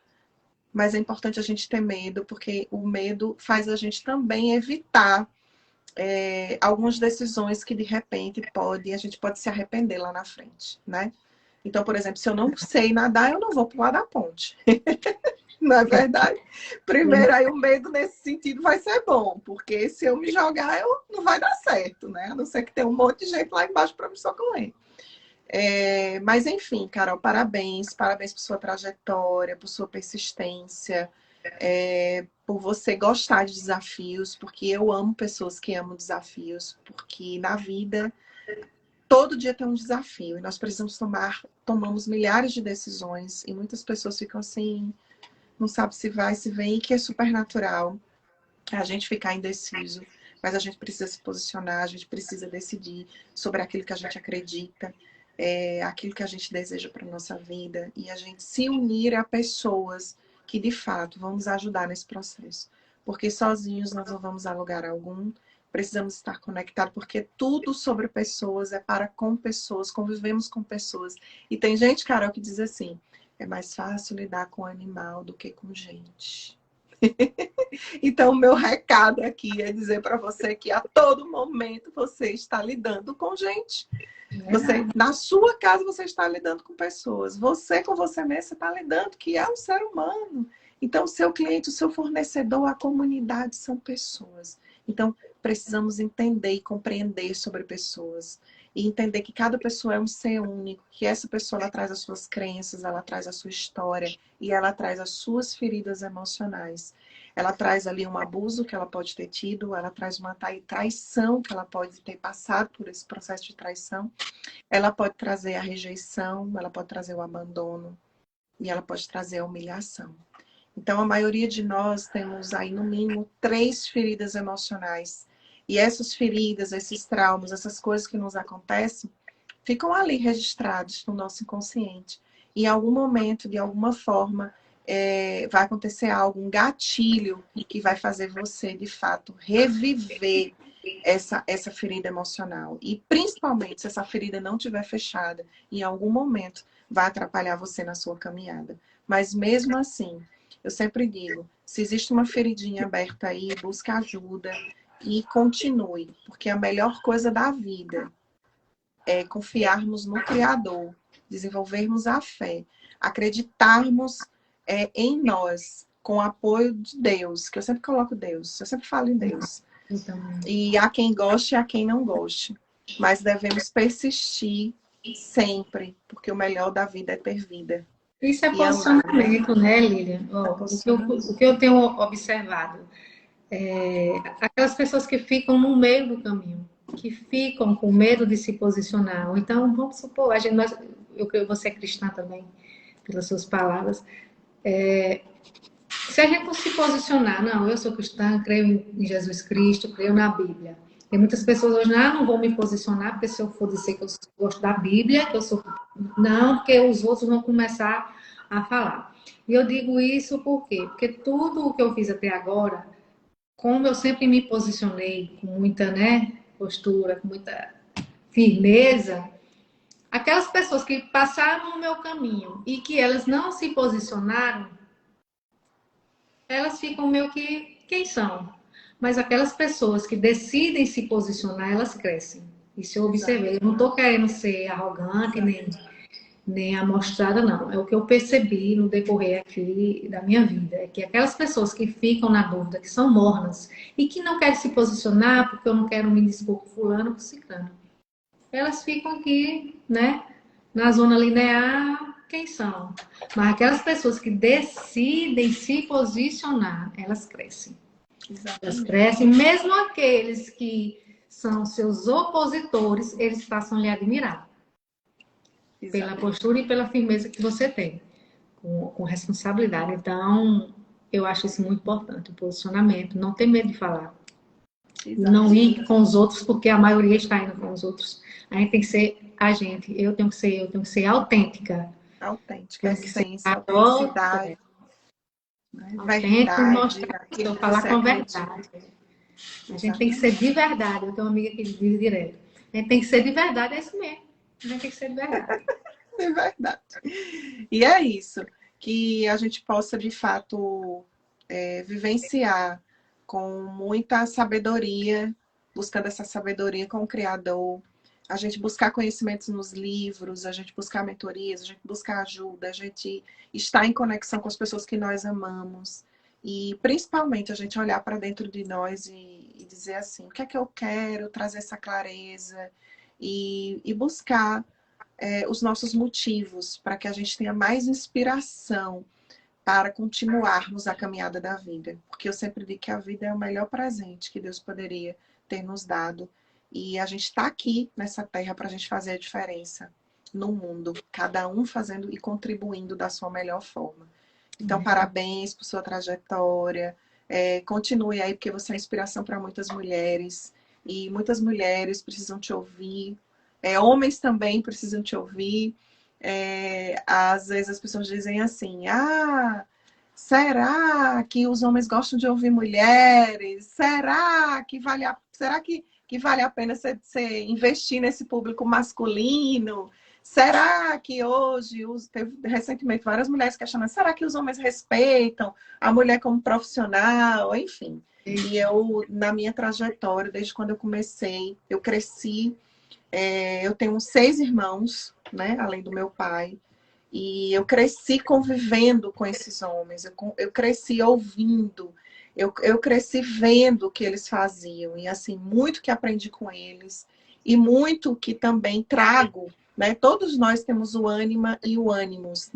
Mas é importante a gente ter medo, porque o medo faz a gente também evitar algumas decisões que de repente a gente pode se arrepender lá na frente, né? Então, por exemplo, se eu não sei nadar, eu não vou pular da ponte. Não é verdade? Primeiro, aí o medo nesse sentido vai ser bom, porque se eu me jogar, não vai dar certo, né? A não ser que tenha um monte de gente lá embaixo para me socorrer. Mas, enfim, Carol, parabéns. Parabéns por sua trajetória, por sua persistência, por você gostar de desafios, porque eu amo pessoas que amam desafios, porque na vida todo dia tem um desafio e nós precisamos tomamos milhares de decisões e muitas pessoas ficam assim, não sabe se vai, se vem, que é super natural a gente ficar indeciso, mas a gente precisa se posicionar, a gente precisa decidir sobre aquilo que a gente acredita, aquilo que a gente deseja para a nossa vida e a gente se unir a pessoas que de fato vão nos ajudar nesse processo, porque sozinhos nós não vamos a lugar algum. Precisamos estar conectados, porque tudo sobre pessoas é para com pessoas, convivemos com pessoas. E tem gente, Carol, que diz assim, é mais fácil lidar com animal do que com gente. Então, o meu recado aqui é dizer para você que a todo momento você está lidando com gente. Na sua casa, você está lidando com pessoas. Você com você mesmo, você está lidando, que é um ser humano. Então, o seu cliente, o seu fornecedor, a comunidade são pessoas. Então, precisamos entender e compreender sobre pessoas. E entender que cada pessoa é um ser único. Que essa pessoa, ela traz as suas crenças, ela traz a sua história. E ela traz as suas feridas emocionais. Ela traz ali um abuso que ela pode ter tido. Ela traz uma traição que ela pode ter passado por esse processo de traição. Ela pode trazer a rejeição. Ela pode trazer o abandono. E ela pode trazer a humilhação. Então, a maioria de nós temos aí, no mínimo, 3 feridas emocionais. E essas feridas, esses traumas, essas coisas que nos acontecem, ficam ali registrados no nosso inconsciente. E em algum momento, de alguma forma, vai acontecer algo, um gatilho, que vai fazer você, de fato, reviver essa ferida emocional. E, principalmente, se essa ferida não estiver fechada, em algum momento, vai atrapalhar você na sua caminhada. Mas, mesmo assim, eu sempre digo, se existe uma feridinha aberta aí, busque ajuda e continue. Porque a melhor coisa da vida é confiarmos no Criador, desenvolvermos a fé, acreditarmos em nós, com o apoio de Deus, que eu sempre coloco Deus, eu sempre falo em Deus. E há quem goste e há quem não goste. Mas devemos persistir sempre, porque o melhor da vida é ter vida. Isso é E amar, posicionamento, né, Lilian? O que eu tenho observado aquelas pessoas que ficam no meio do caminho, que ficam com medo de se posicionar. Ou então, vamos supor, eu creio que você é cristã também, pelas suas palavras. Se a gente não se posicionar, não, eu sou cristã, creio em Jesus Cristo, creio na Bíblia. Tem muitas pessoas hoje, não vou me posicionar, porque se eu for dizer que eu gosto da Bíblia, que eu sou. Não, porque os outros vão começar a falar. E eu digo isso por quê? Porque tudo o que eu fiz até agora, como eu sempre me posicionei com muita, né, postura, com muita firmeza, aquelas pessoas que passaram no meu caminho e que elas não se posicionaram, elas ficam meio que quem são. Mas aquelas pessoas que decidem se posicionar, elas crescem. Isso eu observei. Eu não estou querendo ser arrogante, nem amostrada, não. É o que eu percebi no decorrer aqui da minha vida. É que aquelas pessoas que ficam na dúvida, que são mornas, e que não querem se posicionar porque eu não quero me dispor com fulano, com ciclano. Elas ficam aqui, né, na zona linear, quem são? Mas aquelas pessoas que decidem se posicionar, elas crescem. Exatamente. Elas crescem, mesmo aqueles que são seus opositores, eles passam a lhe admirar. Pela postura e pela firmeza que você tem, com responsabilidade. Então, eu acho isso muito importante, o posicionamento, não ter medo de falar. Não ir com os outros, porque a maioria está indo com os outros. A gente tem que ser a gente. Eu tenho que ser autêntica. Autêntica, essência, autenticidade. Verdade. Eu falar com verdade. A gente tem que ser de verdade. Eu tenho uma amiga que diz direto. A gente tem que ser de verdade, é isso mesmo. A gente tem que ser de verdade. É verdade. E é isso. Que a gente possa, de fato, vivenciar com muita sabedoria, buscando essa sabedoria com o Criador, a gente buscar conhecimentos nos livros, a gente buscar mentorias, a gente buscar ajuda, a gente estar em conexão com as pessoas que nós amamos. E principalmente a gente olhar para dentro de nós e dizer assim, o que é que eu quero, trazer essa clareza e buscar os nossos motivos para que a gente tenha mais inspiração para continuarmos a caminhada da vida. Porque eu sempre digo que a vida é o melhor presente que Deus poderia ter nos dado. E a gente está aqui nessa terra para a gente fazer a diferença no mundo. Cada um fazendo e contribuindo da sua melhor forma. Então, parabéns por sua trajetória. Continue aí, porque você é inspiração para muitas mulheres. E muitas mulheres precisam te ouvir. Homens também precisam te ouvir. Às vezes as pessoas dizem assim, será que os homens gostam de ouvir mulheres? Será que vale a pena você investir nesse público masculino? Será que hoje, teve recentemente várias mulheres questionando, será que os homens respeitam a mulher como profissional? Enfim, e eu, na minha trajetória, desde quando eu comecei, eu cresci. Eu tenho 6 irmãos, né, além do meu pai, e eu cresci convivendo com esses homens, eu cresci ouvindo, eu cresci vendo o que eles faziam, e assim, muito que aprendi com eles, e muito que também trago, né? Todos nós temos o ânima e o ânimos,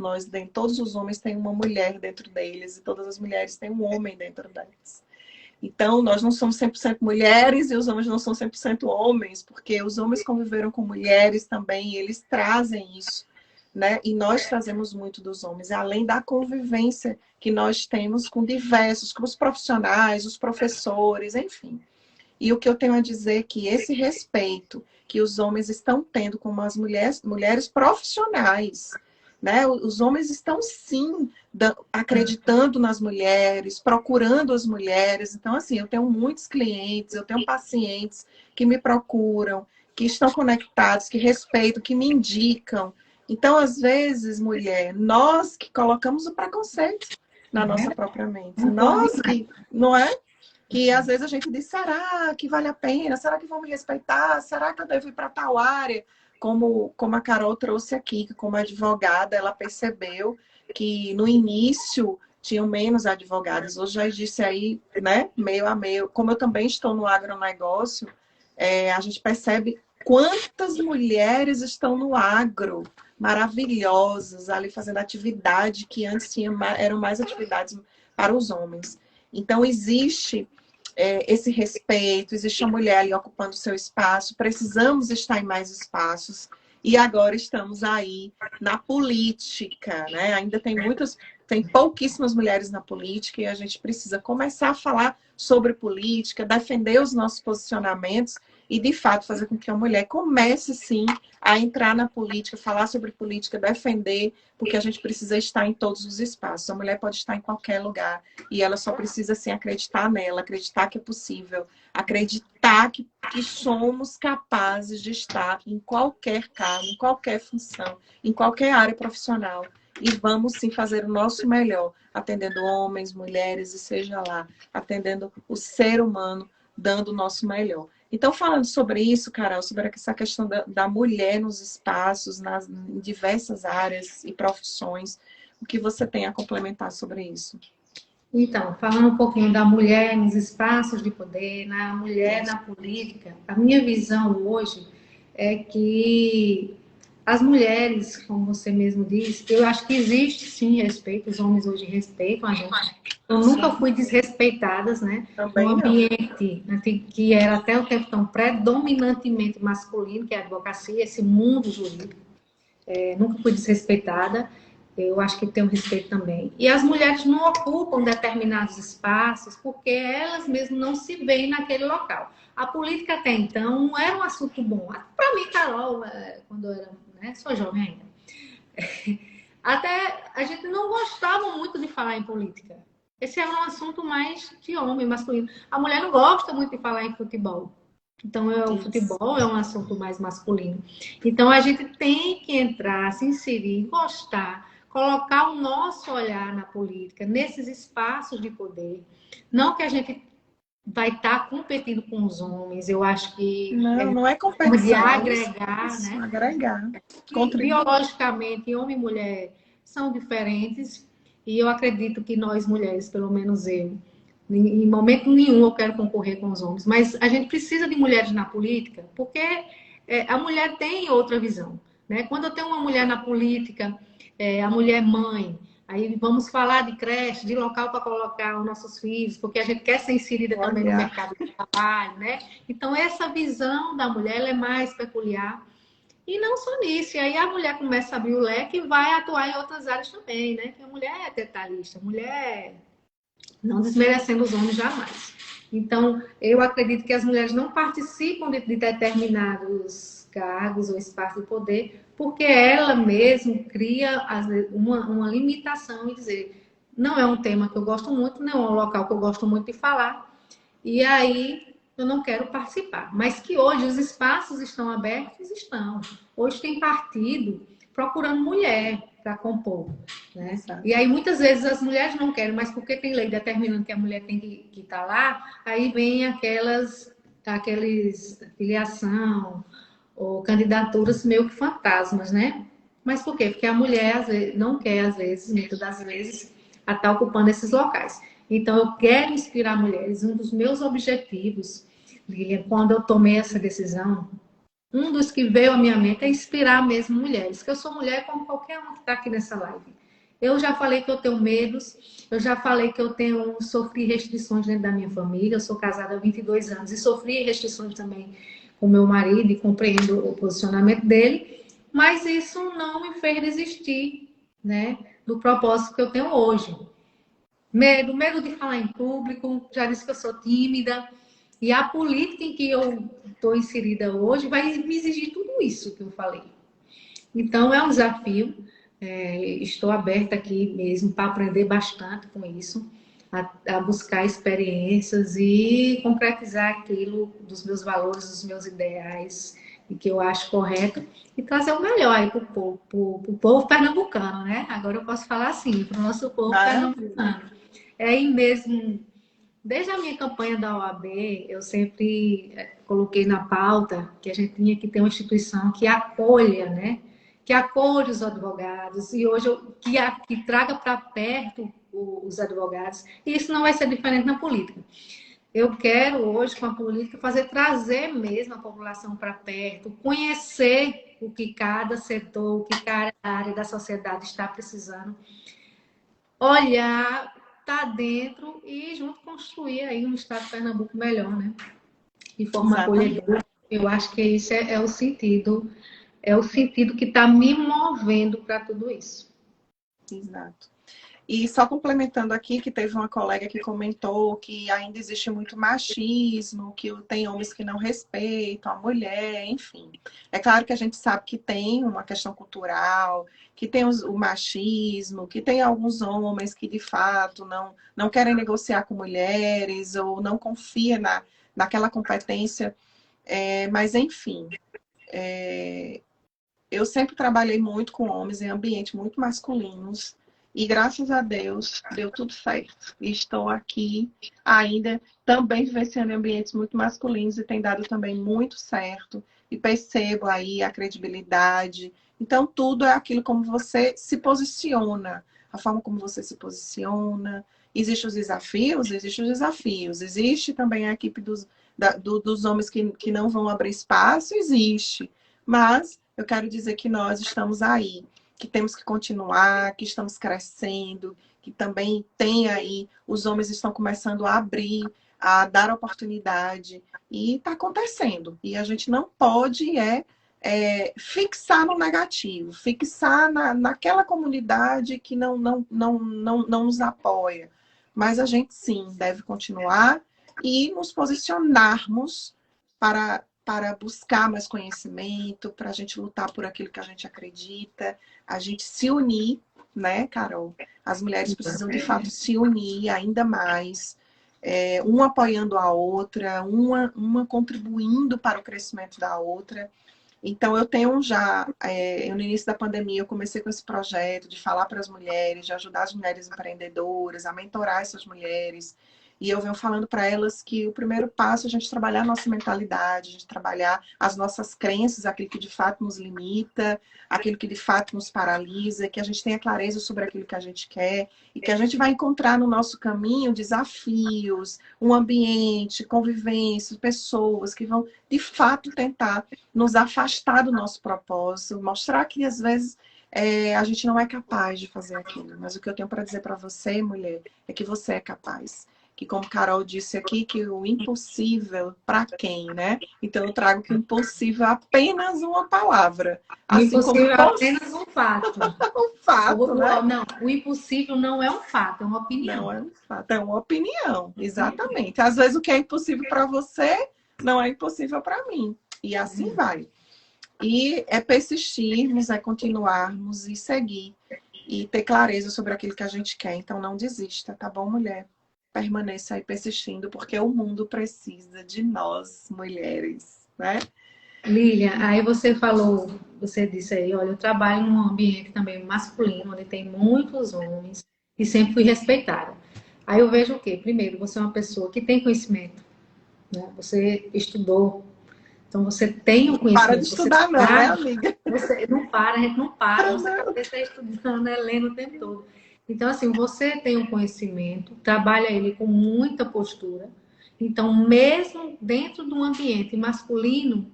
todos os homens têm uma mulher dentro deles, e todas as mulheres têm um homem dentro deles. Então, nós não somos 100% mulheres e os homens não são 100% homens, porque os homens conviveram com mulheres também, e eles trazem isso, né? E nós trazemos muito dos homens, além da convivência que nós temos com diversos, com os profissionais, os professores, enfim. E o que eu tenho a dizer é que esse respeito que os homens estão tendo com as mulheres profissionais, né? Os homens estão, sim, acreditando nas mulheres, procurando as mulheres. Então, assim, eu tenho muitos clientes, eu tenho pacientes que me procuram, que estão conectados, que respeitam, que me indicam. Então, às vezes, mulher, nós que colocamos o preconceito na nossa própria mente. Nós que, não é? Que às vezes a gente diz, será que vale a pena? Será que vão me respeitar? Será que eu devo ir para tal área? Como a Carol trouxe aqui, que como advogada, ela percebeu que no início tinham menos advogados. Hoje já disse aí, né, meio a meio. Como eu também estou no agronegócio, a gente percebe Quantas mulheres estão no agro, maravilhosas, ali fazendo atividade que antes eram mais atividades para os homens. Então, existe esse respeito, existe a mulher ali ocupando seu espaço, precisamos estar em mais espaços, e agora estamos aí na política, né? Ainda tem pouquíssimas mulheres na política, e a gente precisa começar a falar sobre política, defender os nossos posicionamentos, e, de fato, fazer com que a mulher comece, sim, a entrar na política, falar sobre política, defender, porque a gente precisa estar em todos os espaços. A mulher pode estar em qualquer lugar e ela só precisa, sim, acreditar nela, acreditar que é possível, acreditar que somos capazes de estar em qualquer cargo, em qualquer função, em qualquer área profissional. E vamos, sim, fazer o nosso melhor, atendendo homens, mulheres e seja lá, atendendo o ser humano, dando o nosso melhor. Então, falando sobre isso, Carol, sobre essa questão da mulher nos espaços, em diversas áreas e profissões, o que você tem a complementar sobre isso? Então, falando um pouquinho da mulher nos espaços de poder, na mulher na política, a minha visão hoje é que as mulheres, como você mesmo disse, eu acho que existe sim respeito, os homens hoje respeitam a gente. Eu nunca fui desrespeitadas, né? Também Um não. ambiente que era até o tempo tão predominantemente masculino, que é a advocacia, esse mundo jurídico. Nunca fui desrespeitada. Eu acho que tenho respeito também. E as mulheres não ocupam determinados espaços porque elas mesmas não se veem naquele local. A política até então não era um assunto bom. Para mim, Carol, quando eu era, né, sou jovem ainda, até a gente não gostava muito de falar em política. Esse era um assunto mais de homem, masculino. A mulher não gosta muito de falar em futebol. Então, o futebol é um assunto mais masculino. Então, a gente tem que entrar, se inserir, gostar, colocar o nosso olhar na política, nesses espaços de poder. Não que a gente vai estar competindo com os homens. Eu acho que não é competição, de agregar, isso, né? Agregar. Biologicamente, homem e mulher são diferentes e eu acredito que nós mulheres, pelo menos eu, em momento nenhum eu quero concorrer com os homens, mas a gente precisa de mulheres na política porque a mulher tem outra visão, né? Quando eu tenho uma mulher na política, a mulher mãe, aí vamos falar de creche, de local para colocar os nossos filhos, porque a gente quer ser inserida também no mercado de trabalho, né? Então, essa visão da mulher ela é mais peculiar. E não só nisso, e aí a mulher começa a abrir o leque e vai atuar em outras áreas também, né? Que a mulher é detalhista, a mulher não desmerecendo os homens jamais. Então, eu acredito que as mulheres não participam de determinados cargos ou espaços de poder porque ela mesma cria uma limitação e dizer não é um tema que eu gosto muito, não é um local que eu gosto muito de falar, e aí eu não quero participar. Mas que hoje os espaços estão abertos, estão. Hoje tem partido procurando mulher para compor, né? E aí muitas vezes as mulheres não querem, mas porque tem lei determinando que a mulher tem que estar lá, aí vem aqueles filiação ou candidaturas meio que fantasmas, né? Mas por quê? Porque a mulher às vezes, não quer, às vezes, muitas das vezes, a estar ocupando esses locais. Então, eu quero inspirar mulheres. Um dos meus objetivos, Lilian, quando eu tomei essa decisão, um dos que veio à minha mente é inspirar mesmo mulheres. Porque eu sou mulher como qualquer uma que está aqui nessa live. Eu já falei que eu tenho medos, eu já falei que eu sofri restrições dentro da minha família. Eu sou casada há 22 anos e sofri restrições também com meu marido e compreendo o posicionamento dele. Mas isso não me fez desistir, né, do propósito que eu tenho hoje. Medo de falar em público, já disse que eu sou tímida. E a política em que eu estou inserida hoje vai me exigir tudo isso que eu falei. Então, é um desafio. Estou aberta aqui mesmo para aprender bastante com isso, a buscar experiências e concretizar aquilo dos meus valores, dos meus ideais, e que eu acho correto, e trazer o melhor aí para o povo pernambucano, né? Agora eu posso falar assim, para o nosso povo pernambucano. É aí mesmo, desde a minha campanha da OAB, eu sempre coloquei na pauta que a gente tinha que ter uma instituição que acolha, né? Que acolhe os advogados e hoje que traga para perto os advogados. E isso não vai ser diferente na política. Eu quero hoje, com a política, trazer mesmo a população para perto, conhecer o que cada setor, o que cada área da sociedade está precisando, olhar, tá dentro e junto construir aí um estado de Pernambuco melhor, né? De forma acolhedora. Eu acho que esse é o sentido que está me movendo para tudo isso. Exato. E só complementando aqui, que teve uma colega que comentou que ainda existe muito machismo, que tem homens que não respeitam a mulher, enfim. É claro que a gente sabe que tem uma questão cultural, que tem o machismo, que tem alguns homens que de fato não querem negociar com mulheres ou não confiam naquela competência. Mas, enfim, eu sempre trabalhei muito com homens em ambientes muito masculinos. E graças a Deus deu tudo certo. E estou aqui ainda também vivenciando em ambientes muito masculinos e tem dado também muito certo. E percebo aí a credibilidade. Então, tudo é aquilo como você se posiciona, a forma como você se posiciona. Existem os desafios, existem os desafios. Existe também a equipe dos homens que não vão abrir espaço, existe. Mas eu quero dizer que nós estamos aí, que temos que continuar, que estamos crescendo, que também tem aí, os homens estão começando a abrir, a dar oportunidade, e está acontecendo. E a gente não pode fixar no negativo, fixar naquela comunidade que não nos apoia. Mas a gente sim deve continuar e nos posicionarmos para buscar mais conhecimento, para a gente lutar por aquilo que a gente acredita, a gente se unir, né, Carol? As mulheres precisam, de fato, se unir ainda mais, uma apoiando a outra, uma contribuindo para o crescimento da outra. Então, eu tenho já, no início da pandemia, eu comecei com esse projeto de falar para as mulheres, de ajudar as mulheres empreendedoras, a mentorar essas mulheres. E eu venho falando para elas que o primeiro passo é a gente trabalhar a nossa mentalidade, a gente trabalhar as nossas crenças, aquilo que de fato nos limita, aquilo que de fato nos paralisa, que a gente tenha clareza sobre aquilo que a gente quer e que a gente vai encontrar no nosso caminho desafios, um ambiente, convivência, pessoas que vão de fato tentar nos afastar do nosso propósito, mostrar que às vezes a gente não é capaz de fazer aquilo. Mas o que eu tenho para dizer para você, mulher, é que você é capaz. Que como Carol disse aqui, que o impossível para quem, né? Então eu trago que o impossível é apenas uma palavra. O impossível é apenas um fato. Um fato, né? Não, o impossível não é um fato, é uma opinião. Não é um fato, é uma opinião, exatamente. Às vezes o que é impossível para você não é impossível para mim. E assim vai. E é persistirmos, é continuarmos e seguir. E ter clareza sobre aquilo que a gente quer. Então não desista, tá bom, mulher? Permaneça aí persistindo, porque o mundo precisa de nós, mulheres, né? Lilian, aí você disse aí, olha, eu trabalho num ambiente também masculino, onde tem muitos homens, e sempre fui respeitada. Aí eu vejo o quê? Primeiro, você é uma pessoa que tem conhecimento, né? Você estudou, então você tem o conhecimento. Para de estudar não, né, amiga? Você não para, a gente não para, você está estudando, né, lendo o tempo todo. Então, assim, você tem um conhecimento, trabalha ele com muita postura. Então, mesmo dentro de um ambiente masculino,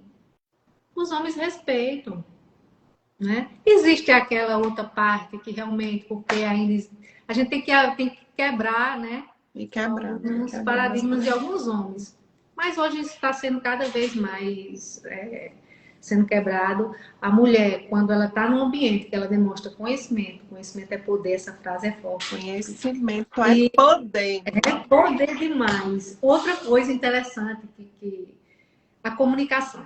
os homens respeitam, né? Existe aquela outra parte que realmente, porque ainda a gente tem que quebrar, né? E quebrando. Alguns paradigmas de alguns homens. Mas hoje isso está sendo cada vez mais sendo quebrado. A mulher, quando ela está num ambiente que ela demonstra conhecimento é poder, essa frase é forte. Conhecimento é poder. É poder demais. Outra coisa interessante que a comunicação.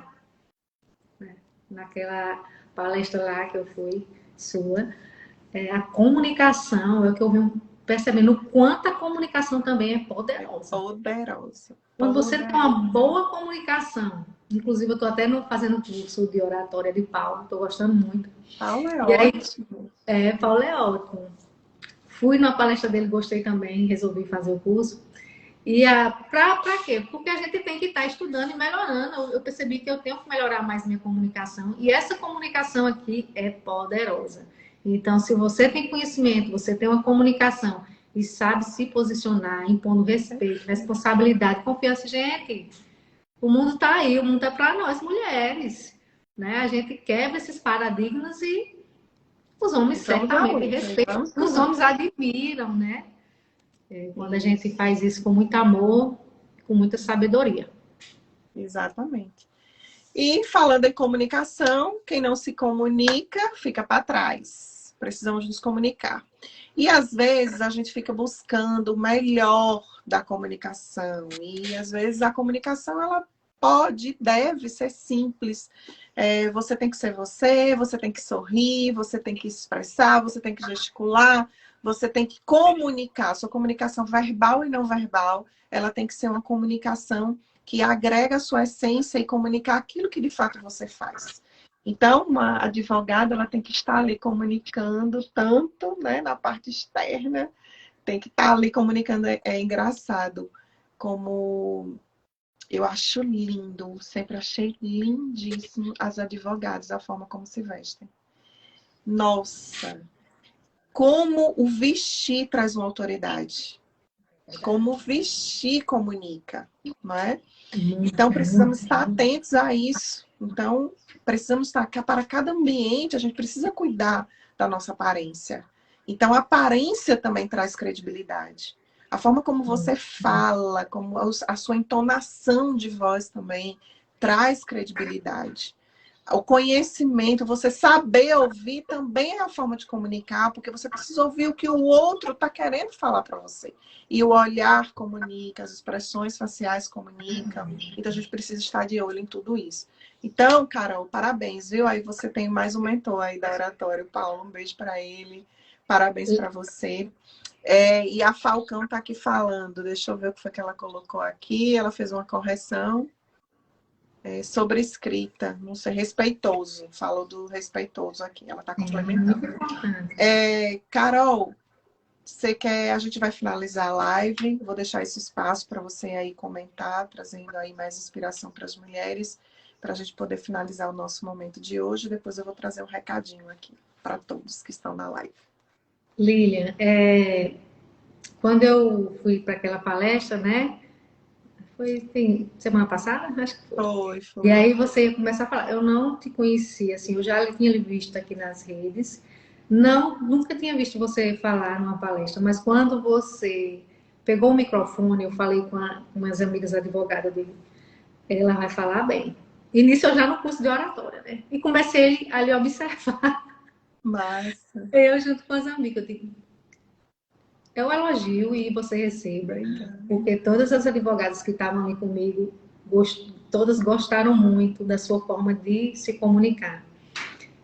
Né? Naquela palestra lá que eu fui, sua, a comunicação é o que eu venho percebendo o quanto a comunicação também é poderosa. Poderosa. Quando você tem uma boa comunicação, inclusive eu estou até fazendo curso de oratória de Paulo, estou gostando muito. Paulo é ótimo. Paulo é ótimo. Fui na palestra dele, gostei também, resolvi fazer o curso. E para quê? Porque a gente tem que estar estudando e melhorando. Eu percebi que eu tenho que melhorar mais minha comunicação. E essa comunicação aqui é poderosa. Então, se você tem conhecimento, você tem uma comunicação e sabe se posicionar, impondo respeito, responsabilidade, confiança. Gente, o mundo está aí, o mundo é para nós, mulheres. Né? A gente quebra esses paradigmas e os homens certamente respeitam, os homens admiram, né? Quando a gente faz isso com muito amor, com muita sabedoria. Exatamente. E falando em comunicação, quem não se comunica fica para trás. Precisamos nos comunicar. E às vezes a gente fica buscando o melhor da comunicação. E às vezes a comunicação ela pode, deve ser simples. Você tem que ser você tem que sorrir, você tem que expressar, você tem que gesticular, você tem que comunicar. Sua comunicação verbal e não verbal, ela tem que ser uma comunicação que agrega a sua essência e comunicar aquilo que de fato você faz. Então, uma advogada ela tem que estar ali comunicando tanto, né, na parte externa, tem que estar ali comunicando. É engraçado como eu acho lindo, sempre achei lindíssimo as advogadas, a forma como se vestem. Nossa, como o vestir traz uma autoridade. Como o vestir comunica, não é? Então, precisamos estar atentos a isso. Então, precisamos estar para cada ambiente, a gente precisa cuidar da nossa aparência. Então, a aparência também traz credibilidade. A forma como você fala, como a sua entonação de voz também traz credibilidade. O conhecimento, você saber ouvir também é a forma de comunicar, porque você precisa ouvir o que o outro está querendo falar para você. E o olhar comunica, as expressões faciais comunicam. Então, a gente precisa estar de olho em tudo isso. Então, Carol, parabéns, viu? Aí você tem mais um mentor aí da Oratório, Paulo. Um beijo para ele. Parabéns para você. E a Falcão está aqui falando. Deixa eu ver o que foi que ela colocou aqui. Ela fez uma correção. Sobre escrita, não sei, respeitoso. Falou do respeitoso aqui, ela está complementando. Carol, você quer, a gente vai finalizar a live, vou deixar esse espaço para você aí comentar, trazendo aí mais inspiração para as mulheres, para a gente poder finalizar o nosso momento de hoje. Depois eu vou trazer um recadinho aqui para todos que estão na live. Lilian, quando eu fui para aquela palestra, né? Foi semana passada? Acho que foi. E aí você começa a falar. Eu não te conhecia, assim, eu já tinha lhe visto aqui nas redes. Nunca tinha visto você falar numa palestra, mas quando você pegou o microfone, eu falei com umas amigas advogadas dele, ela vai falar bem. E nisso eu já no curso de oratória, né? E comecei a lhe observar. Massa. Eu junto com as amigas, eu digo, é um elogio e você receba, porque todas as advogadas que estavam ali comigo, todas gostaram muito da sua forma de se comunicar.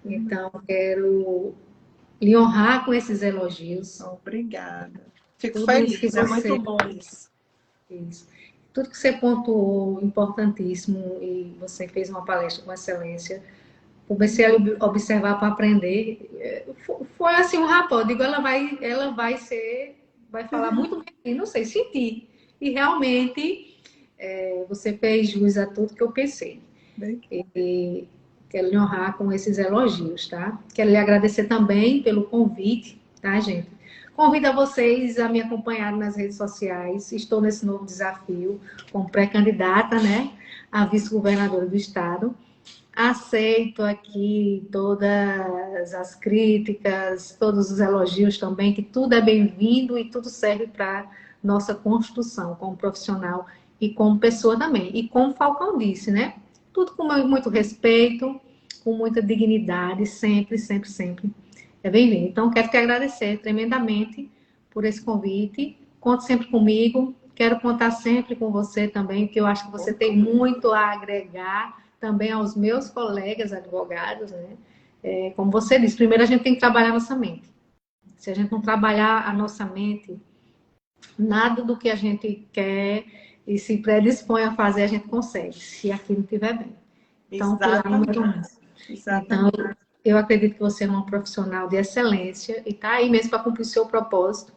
Então, quero lhe honrar com esses elogios. Obrigada. Fico feliz, é muito bom isso. Tudo que você pontuou, importantíssimo, e você fez uma palestra com excelência. Comecei a observar para aprender. Foi assim um rapaz. Eu digo, ela vai falar muito bem, não sei, sentir. E realmente você fez jus a tudo que eu pensei. E quero lhe honrar com esses elogios, tá? Quero lhe agradecer também pelo convite, tá, gente? Convido a vocês a me acompanhar nas redes sociais. Estou nesse novo desafio como pré-candidata, né, a vice-governadora do estado. Aceito aqui todas as críticas, todos os elogios também, que tudo é bem-vindo e tudo serve para nossa construção como profissional e como pessoa também. E como o Falcão disse, né? Tudo com muito respeito, com muita dignidade, sempre, sempre, sempre é bem-vindo. Então, quero te agradecer tremendamente por esse convite. Conte sempre comigo. Quero contar sempre com você também, porque eu acho que você tem muito a agregar também aos meus colegas advogados, né? Como você disse, primeiro a gente tem que trabalhar a nossa mente. Se a gente não trabalhar a nossa mente, nada do que a gente quer e se predispõe a fazer, a gente consegue, se aquilo estiver bem. Então, pilar número 1. Então, eu acredito que você é uma profissional de excelência e está aí mesmo para cumprir o seu propósito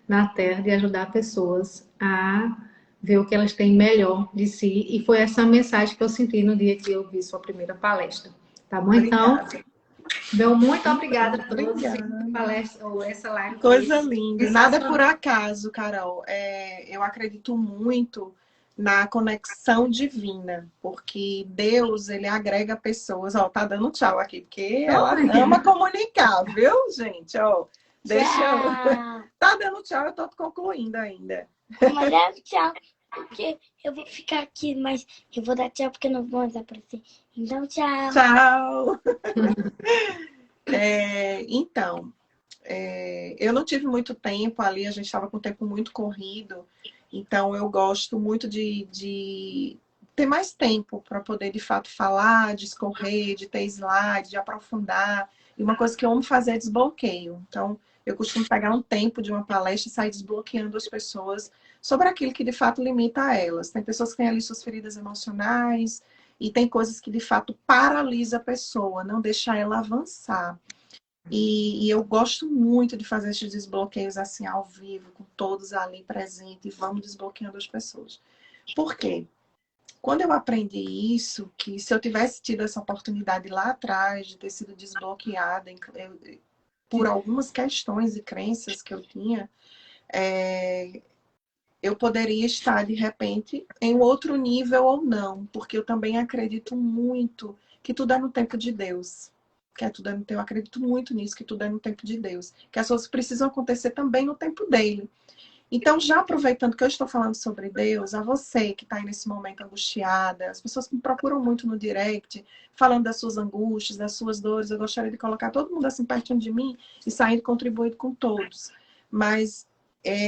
na Terra de ajudar pessoas a ver o que elas têm melhor de si. E foi essa mensagem que eu senti no dia que eu vi sua primeira palestra. Tá bom? Então, Meu muito obrigada a todos. Obrigada. Palestra, ou essa live. Coisa linda. Nada por acaso, Carol. Eu acredito muito na conexão divina, porque Deus, ele agrega pessoas. Ó, tá dando tchau aqui, porque ela ama comunicar, viu, gente? Ó, deixa eu... Tá dando tchau, eu tô concluindo ainda. Mas dá tchau, porque eu vou ficar aqui, mas eu vou dar tchau porque não vou aparecer. Então, tchau. Tchau. Então, eu não tive muito tempo ali, a gente estava com o tempo muito corrido, então eu gosto muito de ter mais tempo para poder, de fato, falar, discorrer, de ter slide, de aprofundar. E uma coisa que eu amo fazer é desbloqueio. Então, eu costumo pegar um tempo de uma palestra e sair desbloqueando as pessoas sobre aquilo que, de fato, limita elas. Tem pessoas que têm ali suas feridas emocionais e tem coisas que, de fato, paralisa a pessoa, não deixa ela avançar. E eu gosto muito de fazer esses desbloqueios assim ao vivo, com todos ali presentes, e vamos desbloqueando as pessoas. Por quê? Quando eu aprendi isso, que se eu tivesse tido essa oportunidade lá atrás de ter sido desbloqueada por algumas questões e crenças que eu tinha, eu poderia estar, de repente, em outro nível ou não, porque eu também acredito muito que tudo é no tempo de Deus. Eu acredito muito nisso, que tudo é no tempo de Deus. Que as coisas precisam acontecer também no tempo dele. Então, já aproveitando que eu estou falando sobre Deus, a você que está aí nesse momento angustiada, as pessoas que me procuram muito no direct, falando das suas angústias, das suas dores, eu gostaria de colocar todo mundo assim pertinho de mim e sair contribuindo com todos. Mas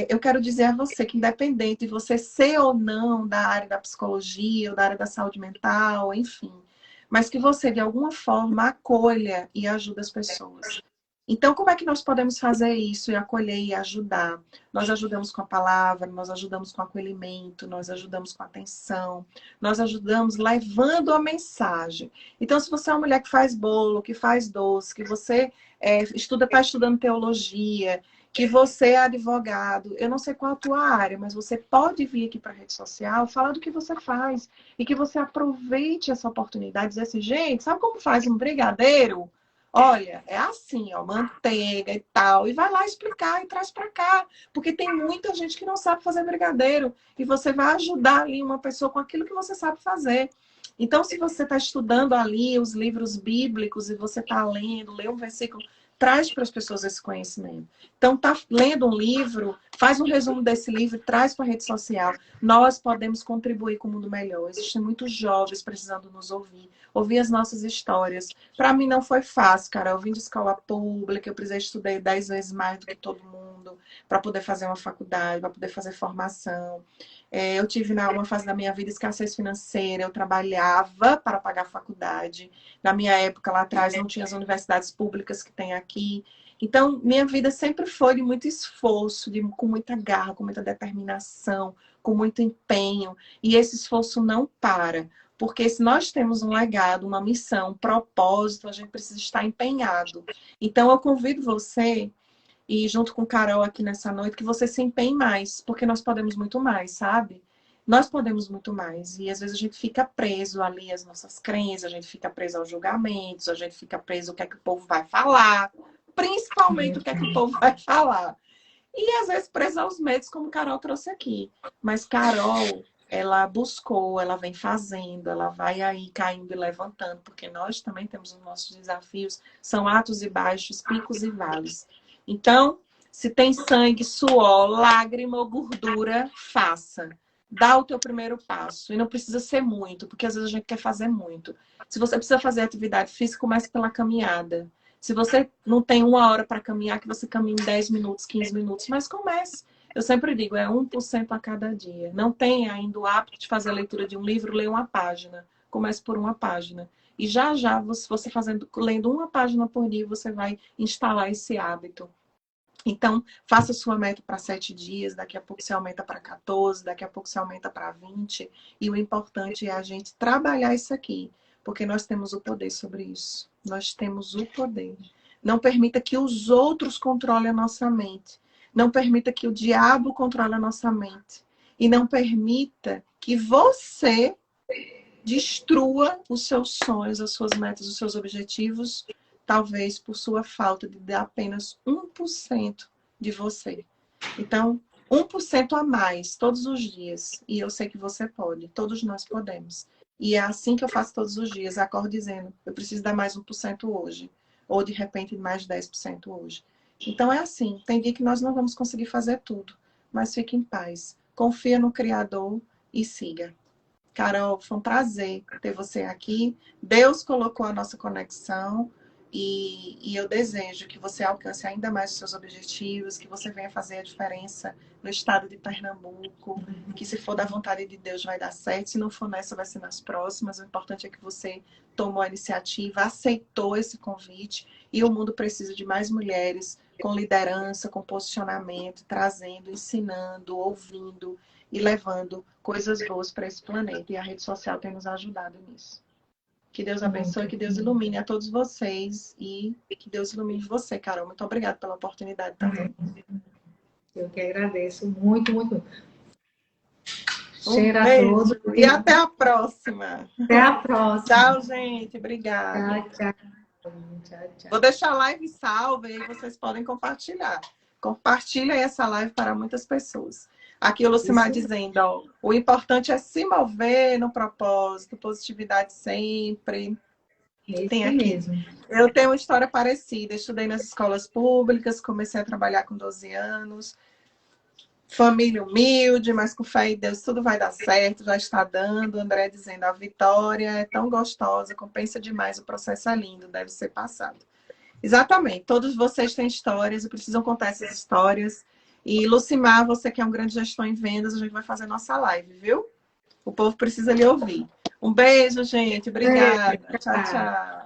eu quero dizer a você que, independente de você ser ou não da área da psicologia ou da área da saúde mental, enfim, mas que você, de alguma forma, acolha e ajude as pessoas. Então, como é que nós podemos fazer isso e acolher e ajudar? Nós ajudamos com a palavra, nós ajudamos com o acolhimento, nós ajudamos com a atenção, nós ajudamos levando a mensagem. Então, se você é uma mulher que faz bolo, que faz doce, que você está estudando teologia, que você é advogado, eu não sei qual a tua área, mas você pode vir aqui para a rede social, falar do que você faz e que você aproveite essa oportunidade e dizer assim, gente, sabe como faz um brigadeiro? Olha, é assim, ó, manteiga e tal. E vai lá explicar e traz para cá. Porque tem muita gente que não sabe fazer brigadeiro. E você vai ajudar ali uma pessoa com aquilo que você sabe fazer. Então, se você está estudando ali os livros bíblicos e você está lendo, lê um versículo, traz para as pessoas esse conhecimento. Então, tá lendo um livro, faz um resumo desse livro, traz para a rede social. Nós podemos contribuir com o mundo melhor. Existem muitos jovens precisando nos ouvir as nossas histórias. Para mim não foi fácil, cara. Eu vim de escola pública, eu precisei estudar 10 vezes mais do que todo mundo para poder fazer uma faculdade, para poder fazer formação. Eu tive uma fase da minha vida escassez financeira, eu trabalhava para pagar a faculdade. Na minha época, lá atrás, não tinha as universidades públicas que tem aqui. Então, minha vida sempre foi de muito esforço, com muita garra, com muita determinação, com muito empenho. E esse esforço não para. Porque se nós temos um legado, uma missão, um propósito, a gente precisa estar empenhado. Então, eu convido você, e junto com Carol aqui nessa noite, que você se empenhe mais, porque nós podemos muito mais, sabe? Nós podemos muito mais. E às vezes a gente fica preso ali às nossas crenças, a gente fica preso aos julgamentos, a gente fica preso ao que é que o povo vai falar, principalmente o que é que o povo vai falar. E às vezes preso aos medos, como Carol trouxe aqui. Mas Carol, ela buscou, ela vem fazendo, ela vai aí caindo e levantando, porque nós também temos os nossos desafios, são altos e baixos, picos e vales. Então, se tem sangue, suor, lágrima ou gordura, faça. Dá o teu primeiro passo. E não precisa ser muito, porque às vezes a gente quer fazer muito. Se você precisa fazer atividade física, comece pela caminhada. Se você não tem 1 hora para caminhar, que você caminhe 10 minutos, 15 minutos, mas comece. Eu sempre digo, é 1% a cada dia. Não tem ainda o hábito de fazer a leitura de um livro, ler uma página. Comece por uma página. E já, você lendo uma página por dia, você vai instalar esse hábito. Então, faça sua meta para 7 dias, daqui a pouco você aumenta para 14, daqui a pouco você aumenta para 20. E o importante é a gente trabalhar isso aqui, porque nós temos o poder sobre isso. Nós temos o poder. Não permita que os outros controlem a nossa mente. Não permita que o diabo controle a nossa mente. E não permita que você destrua os seus sonhos, as suas metas, os seus objetivos talvez por sua falta de dar apenas 1% de você. Então, 1% a mais todos os dias. E eu sei que você pode, todos nós podemos. E é assim que eu faço todos os dias. Acordo dizendo, eu preciso dar mais 1% hoje. Ou, de repente, mais 10% hoje. Então, é assim. Tem dia que nós não vamos conseguir fazer tudo. Mas fique em paz. Confia no Criador e siga. Carol, foi um prazer ter você aqui. Deus colocou a nossa conexão. E eu desejo que você alcance ainda mais os seus objetivos, que você venha fazer a diferença no estado de Pernambuco, que se for da vontade de Deus vai dar certo, se não for nessa vai ser nas próximas. O importante é que você tomou a iniciativa, aceitou esse convite, e o mundo precisa de mais mulheres com liderança, com posicionamento, trazendo, ensinando, ouvindo e levando coisas boas para esse planeta. E a rede social tem nos ajudado nisso. Que Deus abençoe, que Deus ilumine a todos vocês e que Deus ilumine você, Carol. Muito obrigada pela oportunidade também. Eu que agradeço muito, muito. Cheiro a todos. E até a próxima. Até a próxima. Tchau, gente. Obrigada. Tchau, tchau. Vou deixar a live salva e aí vocês podem compartilhar. Compartilha essa live para muitas pessoas. Aqui o Lucimar dizendo, ó, o importante é se mover no propósito, positividade sempre. Tem aqui. Mesmo. Eu tenho uma história parecida, estudei nas escolas públicas, comecei a trabalhar com 12 anos, família humilde, mas com fé em Deus tudo vai dar certo, já está dando. André dizendo, a vitória é tão gostosa, compensa demais, o processo é lindo, deve ser passado. Exatamente, todos vocês têm histórias e precisam contar essas histórias. E Lucimar, você que é um grande gestor em vendas, a gente vai fazer nossa live, viu? O povo precisa lhe ouvir. Um beijo, gente. Obrigada. Tchau, tchau.